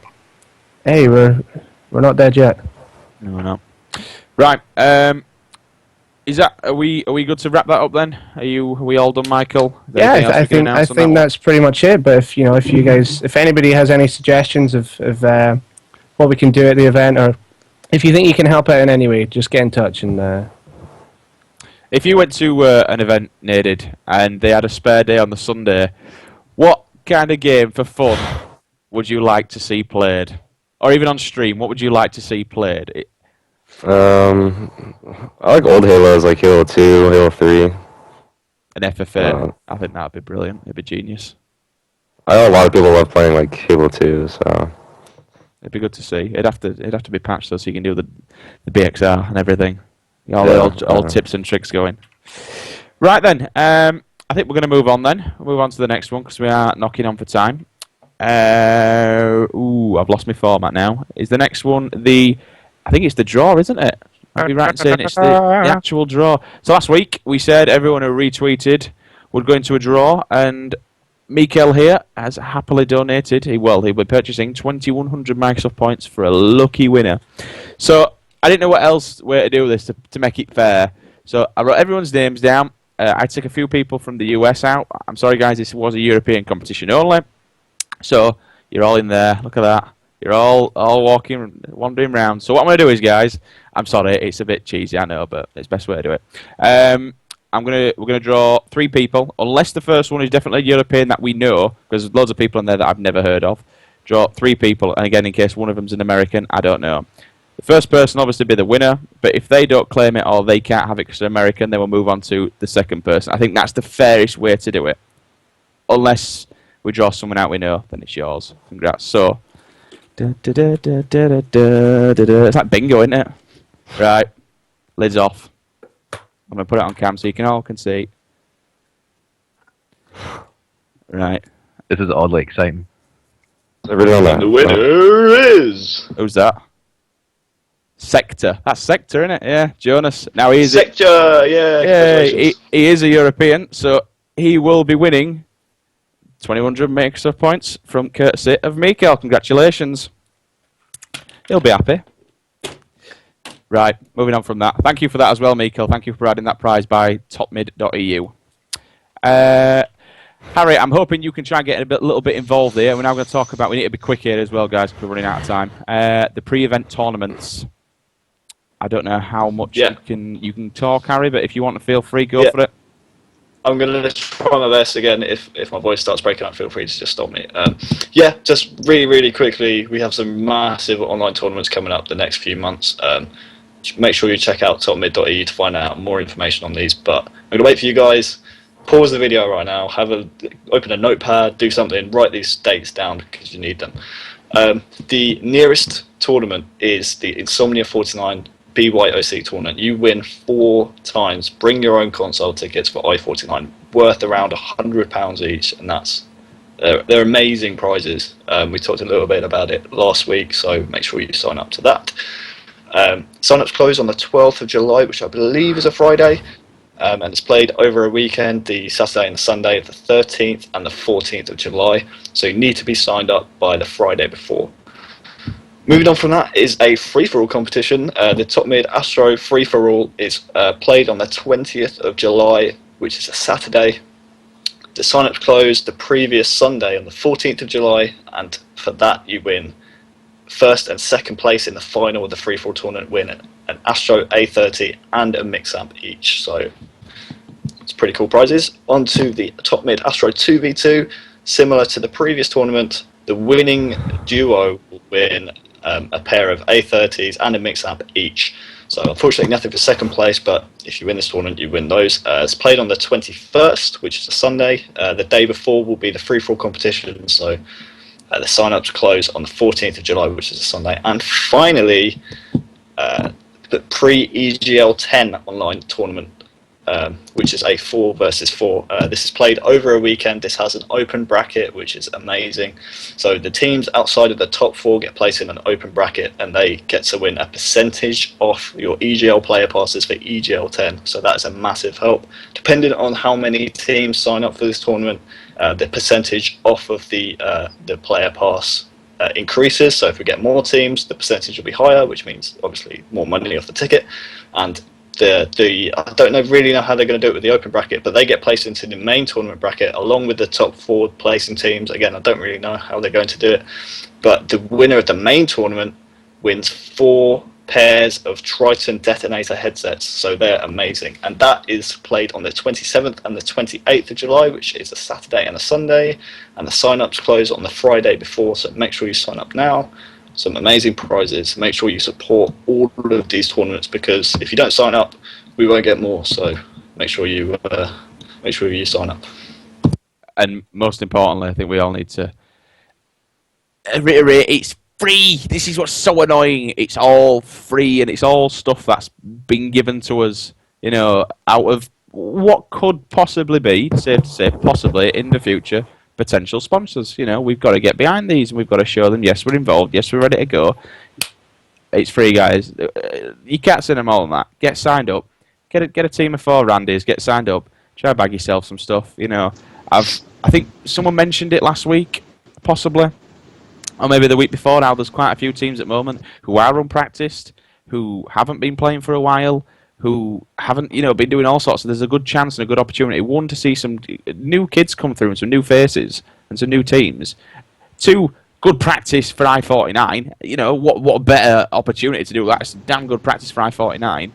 hey, we're not dead yet. No, we're not. Right. Are we good to wrap that up then? Are we all done, Meekel? Yeah, I think that's pretty much it. But if you guys, if anybody has any suggestions of what we can do at the event, or if you think you can help out in any way, just get in touch. And if you went to an event, Naded, and they had a spare day on the Sunday, what kind of game for fun would you like to see played, or even on stream? What would you like to see played? I like old Halos, like Halo 2, Halo 3. An FFA. I think that'd be brilliant. It'd be genius. I know a lot of people love playing like Halo 2, so it'd be good to see. It'd have to be patched though, so you can do the BXR and everything. All the old tips and tricks going. Right then, I think we're going to move on then. We'll move on to the next one because we are knocking on for time. I've lost my format now. Is the next one I think it's the draw, isn't it? I'd be right in saying it's the actual draw. So last week we said everyone who retweeted would go into a draw, and Meekel here has happily donated. He'll be purchasing 2,100 Microsoft points for a lucky winner. So I didn't know what else way to do this to make it fair. So I wrote everyone's names down. I took a few people from the US out. I'm sorry guys, this was a European competition only. So you're all in there. Look at that. You're all wandering around. So what I'm going to do is, guys, I'm sorry, it's a bit cheesy, I know, but it's the best way to do it. We're gonna draw 3 people, unless the first one is definitely European that we know, because there's loads of people in there that I've never heard of. Draw 3 people, and again, in case one of them's an American, I don't know. The first person obviously be the winner, but if they don't claim it or they can't have it because they're American, then we'll move on to the second person. I think that's the fairest way to do it. Unless we draw someone out we know, then it's yours. Congrats. So, it's like bingo, isn't it? Right, lids off. I'm going to put it on cam so you can see. Right. This is oddly exciting. The winner is... Who's that? Sector. That's Sector, isn't it? Yeah, Jonas. Now he is... Sector, yeah. Yeah, he is a European, so he will be winning 2,100 Microsoft points from courtesy of Meekel. Congratulations. He'll be happy. Right, moving on from that. Thank you for that as well, Meekel. Thank you for adding that prize by TopMid.eu. Harry, I'm hoping you can try and get a little bit involved here. We're now going to talk about, we need to be quick here as well, guys, because we're running out of time. The pre-event tournaments. I don't know how much you can talk, Harry, but if you want to feel free, go for it. I'm going to try my best again. If my voice starts breaking up, feel free to just stop me. Just really quickly, we have some massive online tournaments coming up the next few months. Make sure you check out topmid.eu to find out more information on these. But I'm going to wait for you guys. Pause the video right now. Open a notepad, do something, write these dates down because you need them. The nearest tournament is the Insomnia 49 BYOC tournament. You win 4 times. Bring your own console tickets for i49, worth around £100 each, and they're amazing prizes. We talked a little bit about it last week, so make sure you sign up to that. Sign-ups close on the 12th of July, which I believe is a Friday, and it's played over a weekend, the Saturday and the Sunday of the 13th and the 14th of July, so you need to be signed up by the Friday before. Moving on from that is a free-for-all competition. The TopMid Astro free-for-all is played on the 20th of July, which is a Saturday. The sign-ups closed the previous Sunday on the 14th of July, and for that you win first and second place in the final of the free-for-all tournament, win an Astro A30 and a mix-amp each. So it's pretty cool prizes. On to the TopMid Astro 2v2. Similar to the previous tournament, the winning duo will win a pair of A30s and a mix-amp each. So unfortunately nothing for second place, but if you win this tournament, you win those. It's played on the 21st, which is a Sunday. The day before will be the free-for-all competition, so the sign-ups close on the 14th of July, which is a Sunday. And finally, the pre-EGL 10 online tournament, which is a 4 versus 4. This is played over a weekend. This has an open bracket, which is amazing. So the teams outside of the top 4 get placed in an open bracket, and they get to win a percentage off your EGL player passes for EGL 10. So that's a massive help. Depending on how many teams sign up for this tournament, the percentage off of the player pass increases. So if we get more teams, the percentage will be higher, which means obviously more money off the ticket. And I don't really know how they're going to do it with the open bracket, but they get placed into the main tournament bracket along with the top 4 placing teams. Again, I don't really know how they're going to do it, but the winner of the main tournament wins 4 pairs of Triton detonator headsets, so they're amazing. And that is played on the 27th and the 28th of July, which is a Saturday and a Sunday, and the sign-ups close on the Friday before, so make sure you sign up now. Some amazing prizes. Make sure you support all of these tournaments, because if you don't sign up, we won't get more. So make sure you sign up. And most importantly, I think we all need to reiterate: it's free. This is what's so annoying. It's all free, and it's all stuff that's been given to us. You know, out of what could possibly be, safe to say, possibly in the future, potential sponsors. You know, we've got to get behind these and we've got to show them, yes, we're involved, yes, we're ready to go. It's free, guys. You can't send them all on that. Get signed up. Get a team of 4 Randys. Get signed up. Try to bag yourself some stuff. You know, I think someone mentioned it last week, possibly, or maybe the week before. Now there's quite a few teams at the moment who are unpracticed, who haven't been playing for a while, who haven't, you know, been doing all sorts. So there's a good chance and a good opportunity. 1, to see some new kids come through and some new faces and some new teams. 2, good practice for i49. You know, what a better opportunity to do that. It's damn good practice for i49.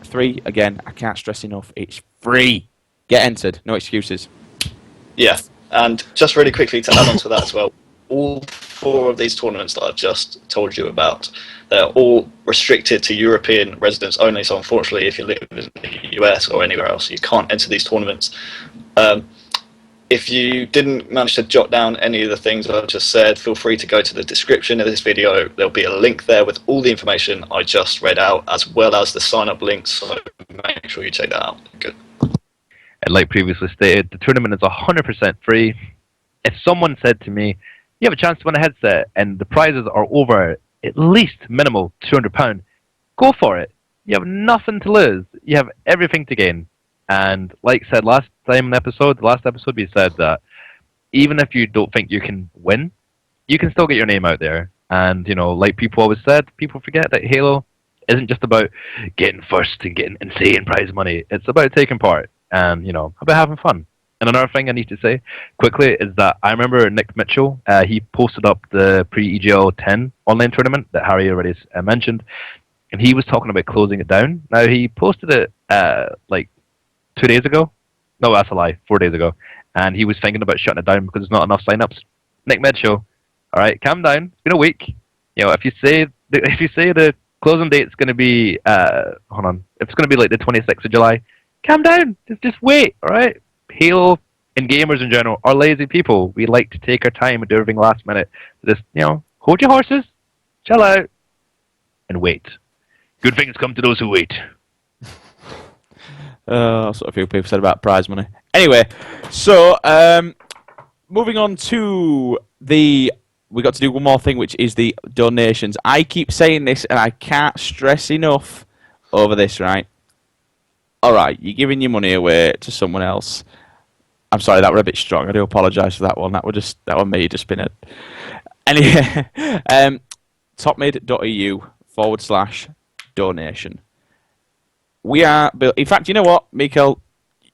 3, again, I can't stress enough, it's free. Get entered, no excuses. Yeah, and just really quickly to add on to that as well, all 4 of these tournaments that I've just told you about, they're all restricted to European residents only, so unfortunately if you live in the US or anywhere else, you can't enter these tournaments. If you didn't manage to jot down any of the things I just said, feel free to go to the description of this video. There'll be a link there with all the information I just read out, as well as the sign-up links, so make sure you check that out. Good. And like previously stated, the tournament is 100% free. If someone said to me, you have a chance to win a headset and the prizes are over at least minimal £200, go for it. You have nothing to lose. You have everything to gain. And like said last time in the last episode, we said that even if you don't think you can win, you can still get your name out there. And, you know, like people always said, people forget that Halo isn't just about getting first and getting insane prize money. It's about taking part and, you know, about having fun. And another thing I need to say quickly is that I remember Nick Mitchell, he posted up the pre-EGL 10 online tournament that Harry already mentioned, and he was talking about closing it down. Now, he posted it like 2 days ago. No, that's a lie. 4 days ago. And he was thinking about shutting it down because there's not enough sign-ups. Nick Mitchell, all right, calm down. It's been a week. You know, if you say the closing date's going to be, hold on, if it's going to be like the 26th of July, calm down. Just wait, all right? Halo and gamers in general are lazy people. We like to take our time and do everything last minute. Just, you know, hold your horses, chill out, and wait. Good things come to those who wait. That's what a few people said about prize money. Anyway, so moving on to we got to do one more thing, which is the donations. I keep saying this, and I can't stress enough over this, right? All right, you're giving your money away to someone else. I'm sorry, that were a bit strong. I do apologise for that one. That was me just been it. Anyway, topmid.eu/donation. We are, in fact, you know what, Meekel,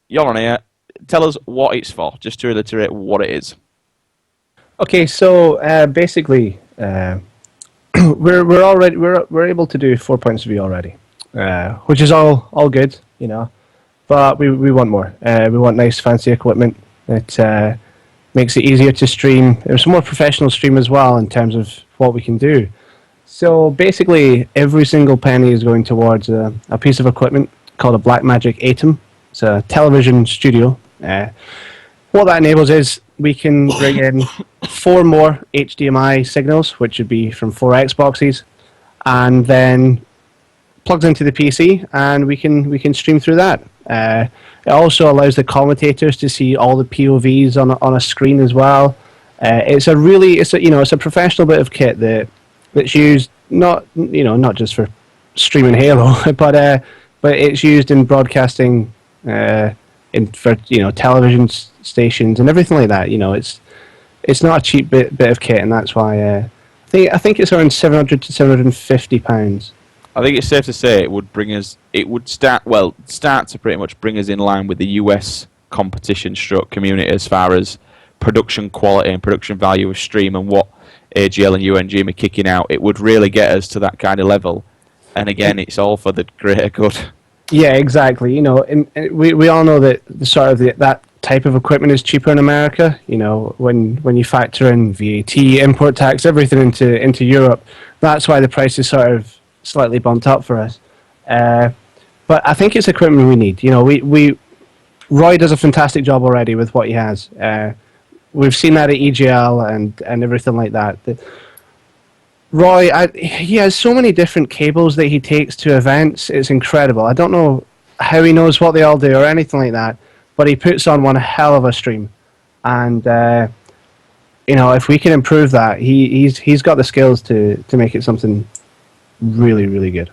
you're on here. Tell us what it's for, just to reiterate what it is. Okay, so basically, we're able to do 4 points of view already, which is all good, you know. But we want more. We want nice, fancy equipment that makes it easier to stream. There's some more professional stream as well in terms of what we can do. So basically, every single penny is going towards a piece of equipment called a Blackmagic Atom. It's a television studio. What that enables is we can bring in 4 more HDMI signals, which would be from 4 Xboxes, and then plugs into the PC, and we can stream through that. It also allows the commentators to see all the POVs on a screen as well. It's a professional bit of kit that's used not just for streaming Halo, but it's used in broadcasting for television stations and everything like that. You know, it's not a cheap bit of kit, and that's why I think it's around £700 to £750. I think it's safe to say it would start to pretty much bring us in line with the US competition stroke community as far as production quality and production value of stream and what AGL and UNG are kicking out. It would really get us to that kind of level. And again, it's all for the greater good. Yeah, exactly. You know, and we all know that that type of equipment is cheaper in America. You know, when you factor in VAT, import tax, everything into Europe, that's why the price is sort of slightly bumped up for us. But I think it's equipment we need. You know, Roy does a fantastic job already with what he has. We've seen that at EGL and everything like that. Roy, he has so many different cables that he takes to events. It's incredible. I don't know how he knows what they all do or anything like that, but he puts on one hell of a stream. And you know, if we can improve that, he's got the skills to make it something really, really good.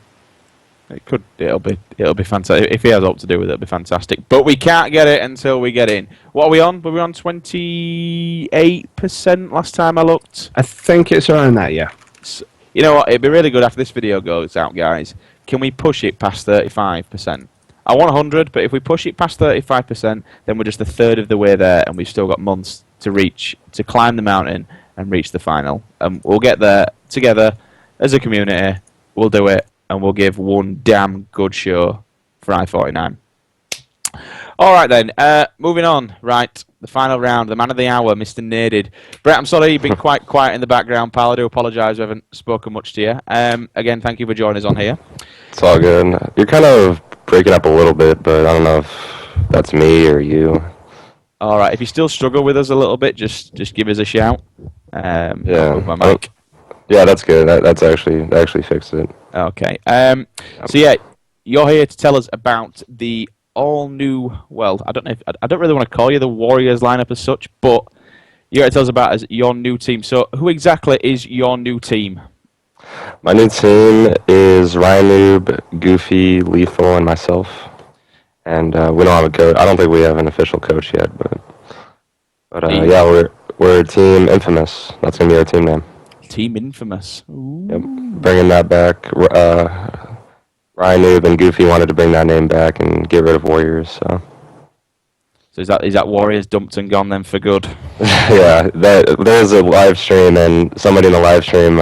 It'll be fantastic. If he has up to do with it, it'll be fantastic. But we can't get it until we get in. What are we on? Were we on 28% last time I looked? I think it's around that, yeah. So, you know what? It'd be really good after this video goes out, guys. Can we push it past 35%? I want 100, but if we push it past 35%, then we're just a third of the way there, and we've still got months to climb the mountain and reach the final. And we'll get there together as a community. We'll do it, and we'll give one damn good show for i49. All right, then. Moving on. Right, the final round. The man of the hour, Mr. Naded. Brett, I'm sorry you've been quite quiet in the background, pal. I do apologise. I haven't spoken much to you. Again, thank you for joining us on here. It's all good. You're kind of breaking up a little bit, but I don't know if that's me or you. All right. If you still struggle with us a little bit, just give us a shout. I'll move my mic. Yeah, that's good. That's actually fixed it. Okay. So yeah, you're here to tell us about the all new. Well, I don't really want to call you the Warriors lineup as such, but you're here to tell us about your new team. So, who exactly is your new team? My new team is Ryan Noob, Goofy, Lethal, and myself. And we don't have a coach. I don't think we have an official coach yet, but yeah, we're Team Infamous. That's gonna be our team name. Team Infamous. Ooh. Yep, bringing that back. Ryan Noob and Goofy wanted to bring that name back and get rid of Warriors. So is that Warriors dumped and gone then for good? Yeah, there's a live stream, and somebody in the live stream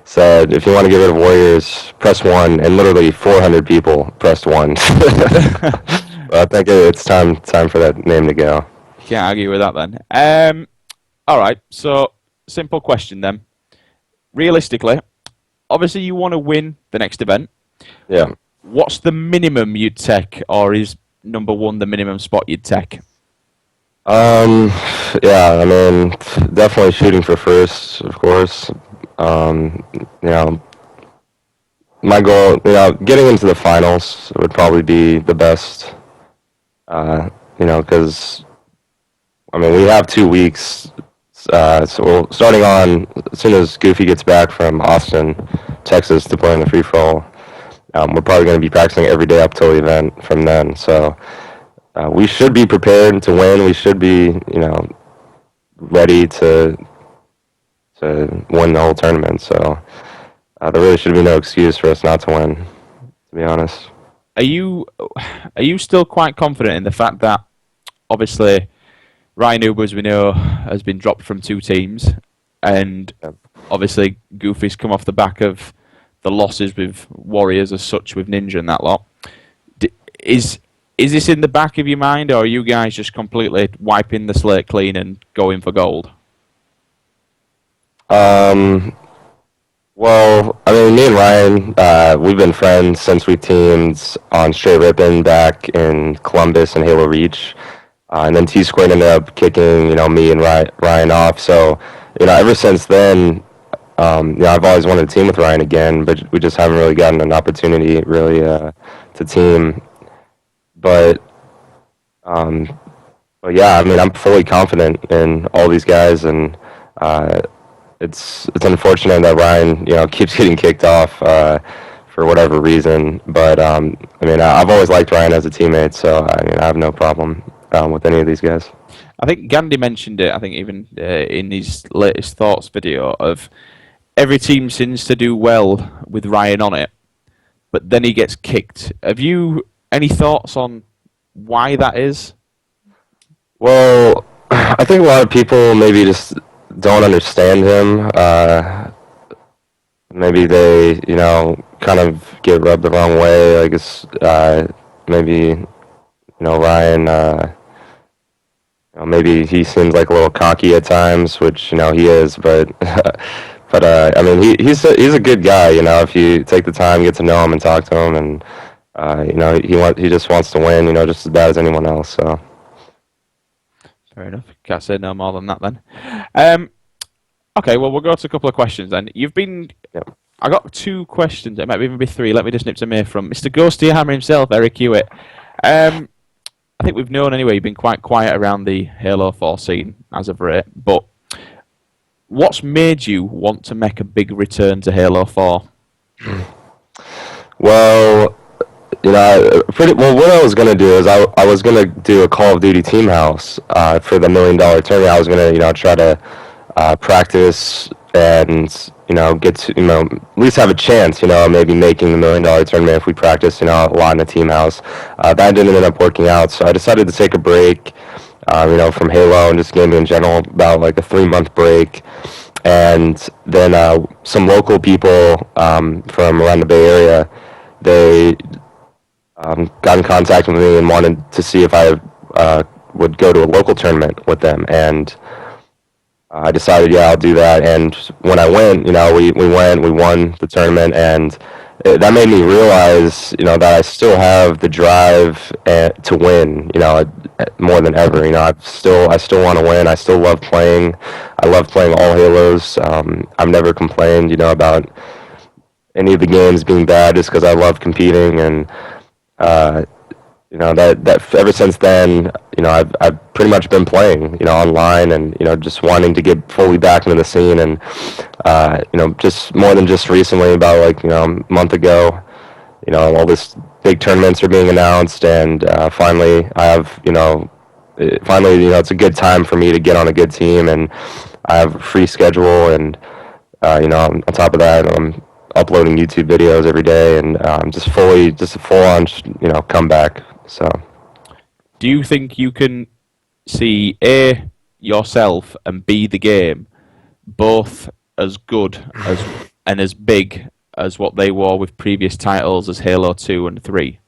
said, if you want to get rid of Warriors, press 1, and literally 400 people pressed 1. I think it's time for that name to go. Can't argue with that then. All right, so simple question then. Realistically, obviously you want to win the next event. Yeah. What's the minimum you'd take, or is number 1 the minimum spot you'd take? Yeah, I mean, definitely shooting for first, of course. You know, my goal, getting into the finals would probably be the best. Because I mean, we have 2 weeks. So starting on as soon as Goofy gets back from Austin, Texas, to play in the free for all, we're probably going to be practicing every day up till the event from then. So we should be prepared to win. We should be, ready to win the whole tournament. So there really should be no excuse for us not to win, to be honest. Are you still quite confident in the fact that obviously Ryan Uber, as we know, has been dropped from 2 teams, and obviously Goofy's come off the back of the losses with Warriors as such, with Ninja and that lot. Is this in the back of your mind, or are you guys just completely wiping the slate clean and going for gold? Well, I mean, me and Ryan, we've been friends since we teamed on Straight Rippin' back in Columbus and Halo Reach. And then T-Squared ended up kicking, me and Ryan off. So, ever since then, I've always wanted to team with Ryan again, but we just haven't really gotten an opportunity really to team. But yeah, I mean, I'm fully confident in all these guys, and it's unfortunate that Ryan, keeps getting kicked off for whatever reason. But I mean, I've always liked Ryan as a teammate, so I mean, I have no problem with any of these guys. I think Gandhi mentioned it, I think even in his latest thoughts video, of every team seems to do well with Ryan on it, but then he gets kicked. Have you any thoughts on why that is? Well, I think a lot of people maybe just don't understand him. Maybe they, kind of get rubbed the wrong way. I guess maybe, Ryan, maybe he seems like a little cocky at times, which, he is, but I mean, he's a good guy, if you take the time, get to know him and talk to him, and, he just wants to win, just as bad as anyone else, so. Fair enough. Can't say no more than that then. Okay, well, we'll go to a couple of questions then. You've been... Yep. I got 2 questions. It might even be 3. Let me just nip some here from Mr. Ghosty Hammer himself, Eric Hewitt. I think we've known anyway, you've been quite quiet around the Halo 4 scene as of late, but what's made you want to make a big return to Halo 4? Well, what I was going to do is I was going to do a Call of Duty Team House for the $1 million tournament. I was going to, try to practice and, get to, at least have a chance, maybe making the $1 million tournament if we practice, a lot in the Team House. That didn't end up working out, so I decided to take a break. from Halo and just gaming in general, about like a 3-month break. And then some local people from around the Bay Area, they got in contact with me and wanted to see if I would go to a local tournament with them. And I decided, yeah, I'll do that. And when I went, we won the tournament, and that made me realize, that I still have the drive to win, more than ever. I still want to win. I still love playing. I love playing all Halos. I've never complained, about any of the games being bad, just because I love competing. And that ever since then, I've pretty much been playing, online, and just wanting to get fully back into the scene. And just more than just recently, about like a month ago, all this big tournaments are being announced, and finally I have it's a good time for me to get on a good team, and I have a free schedule, and on top of that, I'm uploading YouTube videos every day, and just a full-on comeback. So, Do you think you can see A, yourself, and B, the game, both as good and as big as what they were with previous titles as Halo 2 and 3?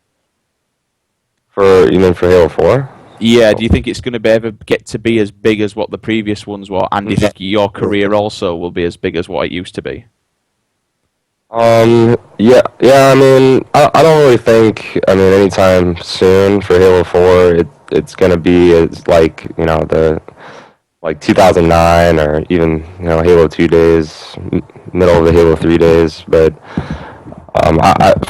You mean for Halo 4? Yeah, do you think it's going to ever get to be as big as what the previous ones were? And do you think your career also will be as big as what it used to be? Yeah. I mean, I don't really think. I mean, anytime soon for Halo 4, it's gonna be as like the 2009, or even Halo 2 days, middle of the Halo 3 days. But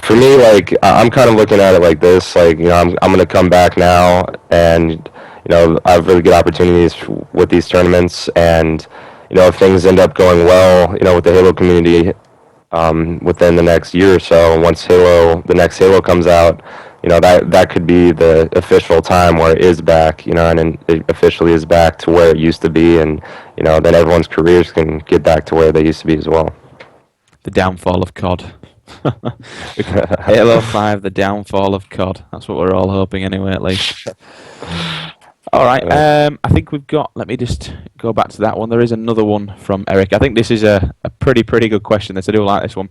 for me, like I'm kind of looking at it like this. Like I'm gonna come back now, and I have really good opportunities with these tournaments, and if things end up going well, with the Halo community. Within the next year or so, once the next Halo comes out, that could be the official time where it is back, and it officially is back to where it used to be, and then everyone's careers can get back to where they used to be as well. The downfall of COD. Halo 5, the downfall of COD. That's what we're all hoping anyway, at least. All right, I think we've got... Let me just go back to that one. There is another one from Eric. I think this is a pretty good question. This I do like this one.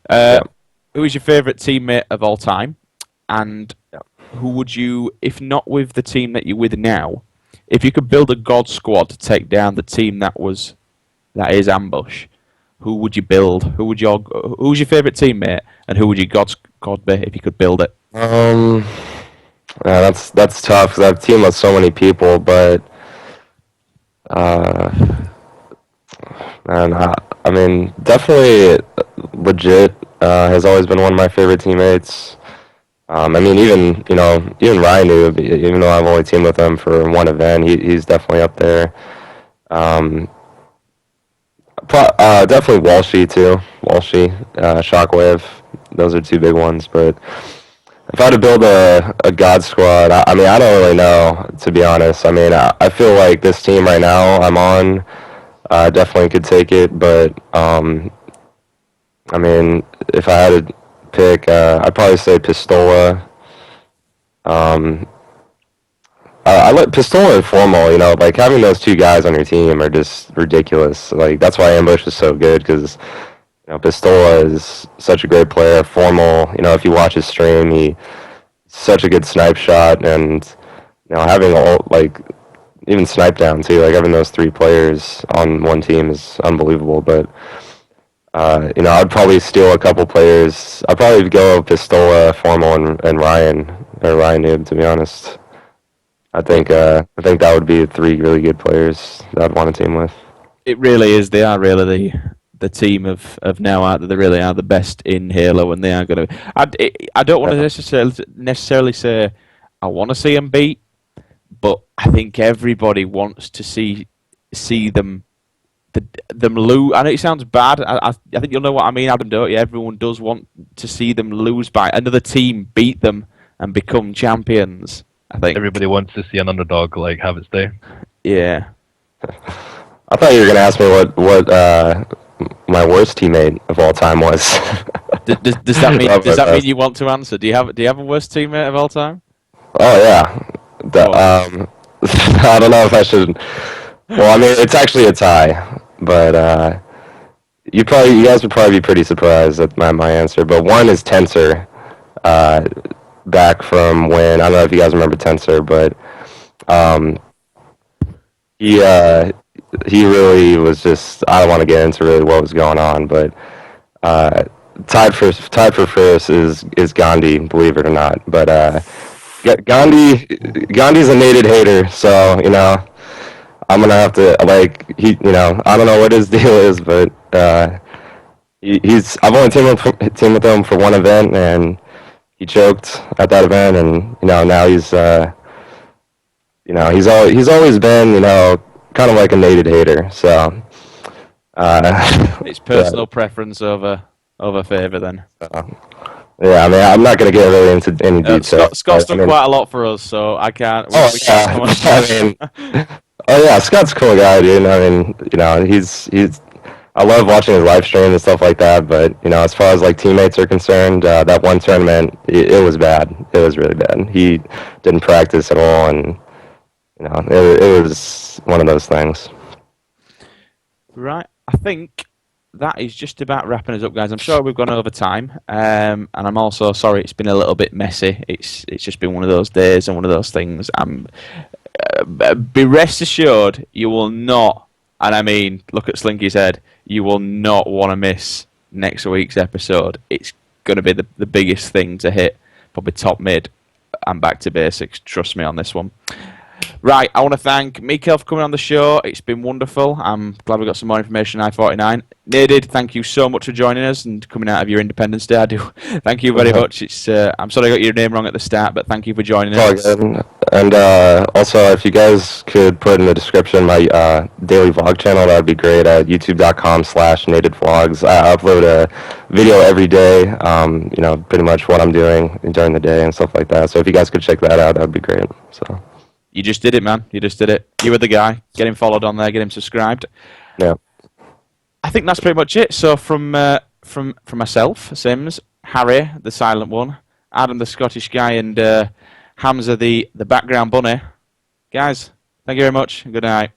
Who is your favourite teammate of all time? And who would you, if not with the team that you're with now, if you could build a God squad to take down the team that is Ambush, who would you build? Who's your favourite teammate, and who would your God squad be if you could build it? Yeah, that's tough because I've teamed with so many people, but man, I mean, definitely legit has always been one of my favorite teammates. I mean, even Ryan, even though I've only teamed with him for one event, he's definitely up there. Definitely Walshy too. Shockwave. Those are two big ones, but. If I had to build a God squad, I mean, I don't really know, to be honest. I mean, I feel like this team right now I'm on definitely could take it, but, I mean, if I had to pick, I'd probably say Pistola. I like Pistola and Formal, like having those two guys on your team are just ridiculous. Like, that's why Ambush is so good, because... Pistola is such a great player. Formal, if you watch his stream, he's such a good snipe shot, and having even snipe down too, like having those three players on one team is unbelievable. But I'd probably steal a couple players. I'd probably go Pistola, Formal, and Ryan Noob, to be honest. I think that would be three really good players that I'd want to team with. It really is. They are really the team of now. They really are the best in Halo, and they are going to. I don't want to necessarily say I want to see them beat, but I think everybody wants to see them lose. I know it sounds bad. I think you'll know what I mean, Adam, don't you? Everyone does want to see them lose by another team, beat them, and become champions. I think everybody wants to see an underdog have its day. Yeah. I thought you were going to ask me what my worst teammate of all time was. Does that mean you want to answer? Do you have a worst teammate of all time? Oh yeah, I don't know if I should. Well, I mean, it's actually a tie, but you guys would probably be pretty surprised at my answer. But one is Tensor, back from when, I don't know if you guys remember Tensor, but he really was just. I don't want to get into really what was going on, but tied for first is Gandhi, believe it or not. But Gandhi's a Naded hater, so I'm gonna have to I don't know what his deal is, but I've only teamed with him for one event, and he choked at that event, and now he's he's always been kind of like a Naded hater, so It's personal preference over favour then. yeah, I mean, I'm not going to get really into any detail. Scott's done quite a lot for us, so I can't. Oh, yeah. I mean, oh yeah, Scott's a cool guy, dude. I mean, he's. I love watching his live stream and stuff like that. But as far as like teammates are concerned, that one tournament, it was bad. It was really bad. He didn't practice at all, and it was one of those things. Right, I think that is just about wrapping us up, guys. I'm sure we've gone over time, and I'm also sorry it's been a little bit messy. It's just been one of those days and one of those things. Be rest assured, you will not, and I mean, look at Slinky's head, you will not want to miss next week's episode. It's going to be the biggest thing to hit, probably TopMid and Back to Basics. Trust me on this one. Right, I want to thank Meekel for coming on the show. It's been wonderful. I'm glad we got some more information on i49. Naded, thank you so much for joining us and coming out of your Independence Day. I do. Thank you very much. It's I'm sorry I got your name wrong at the start, but thank you for joining us. And also, if you guys could put in the description my daily vlog channel, that would be great. At youtube.com/nadedvlogs. I upload a video every day. Pretty much what I'm doing during the day and stuff like that. So if you guys could check that out, that would be great. So. You just did it, man. You just did it. You were the guy. Get him followed on there. Get him subscribed. Yeah. I think that's pretty much it. So from myself, Sims, Harry, the silent one, Adam, the Scottish guy, and Hamza, the background bunny. Guys, thank you very much. Good night.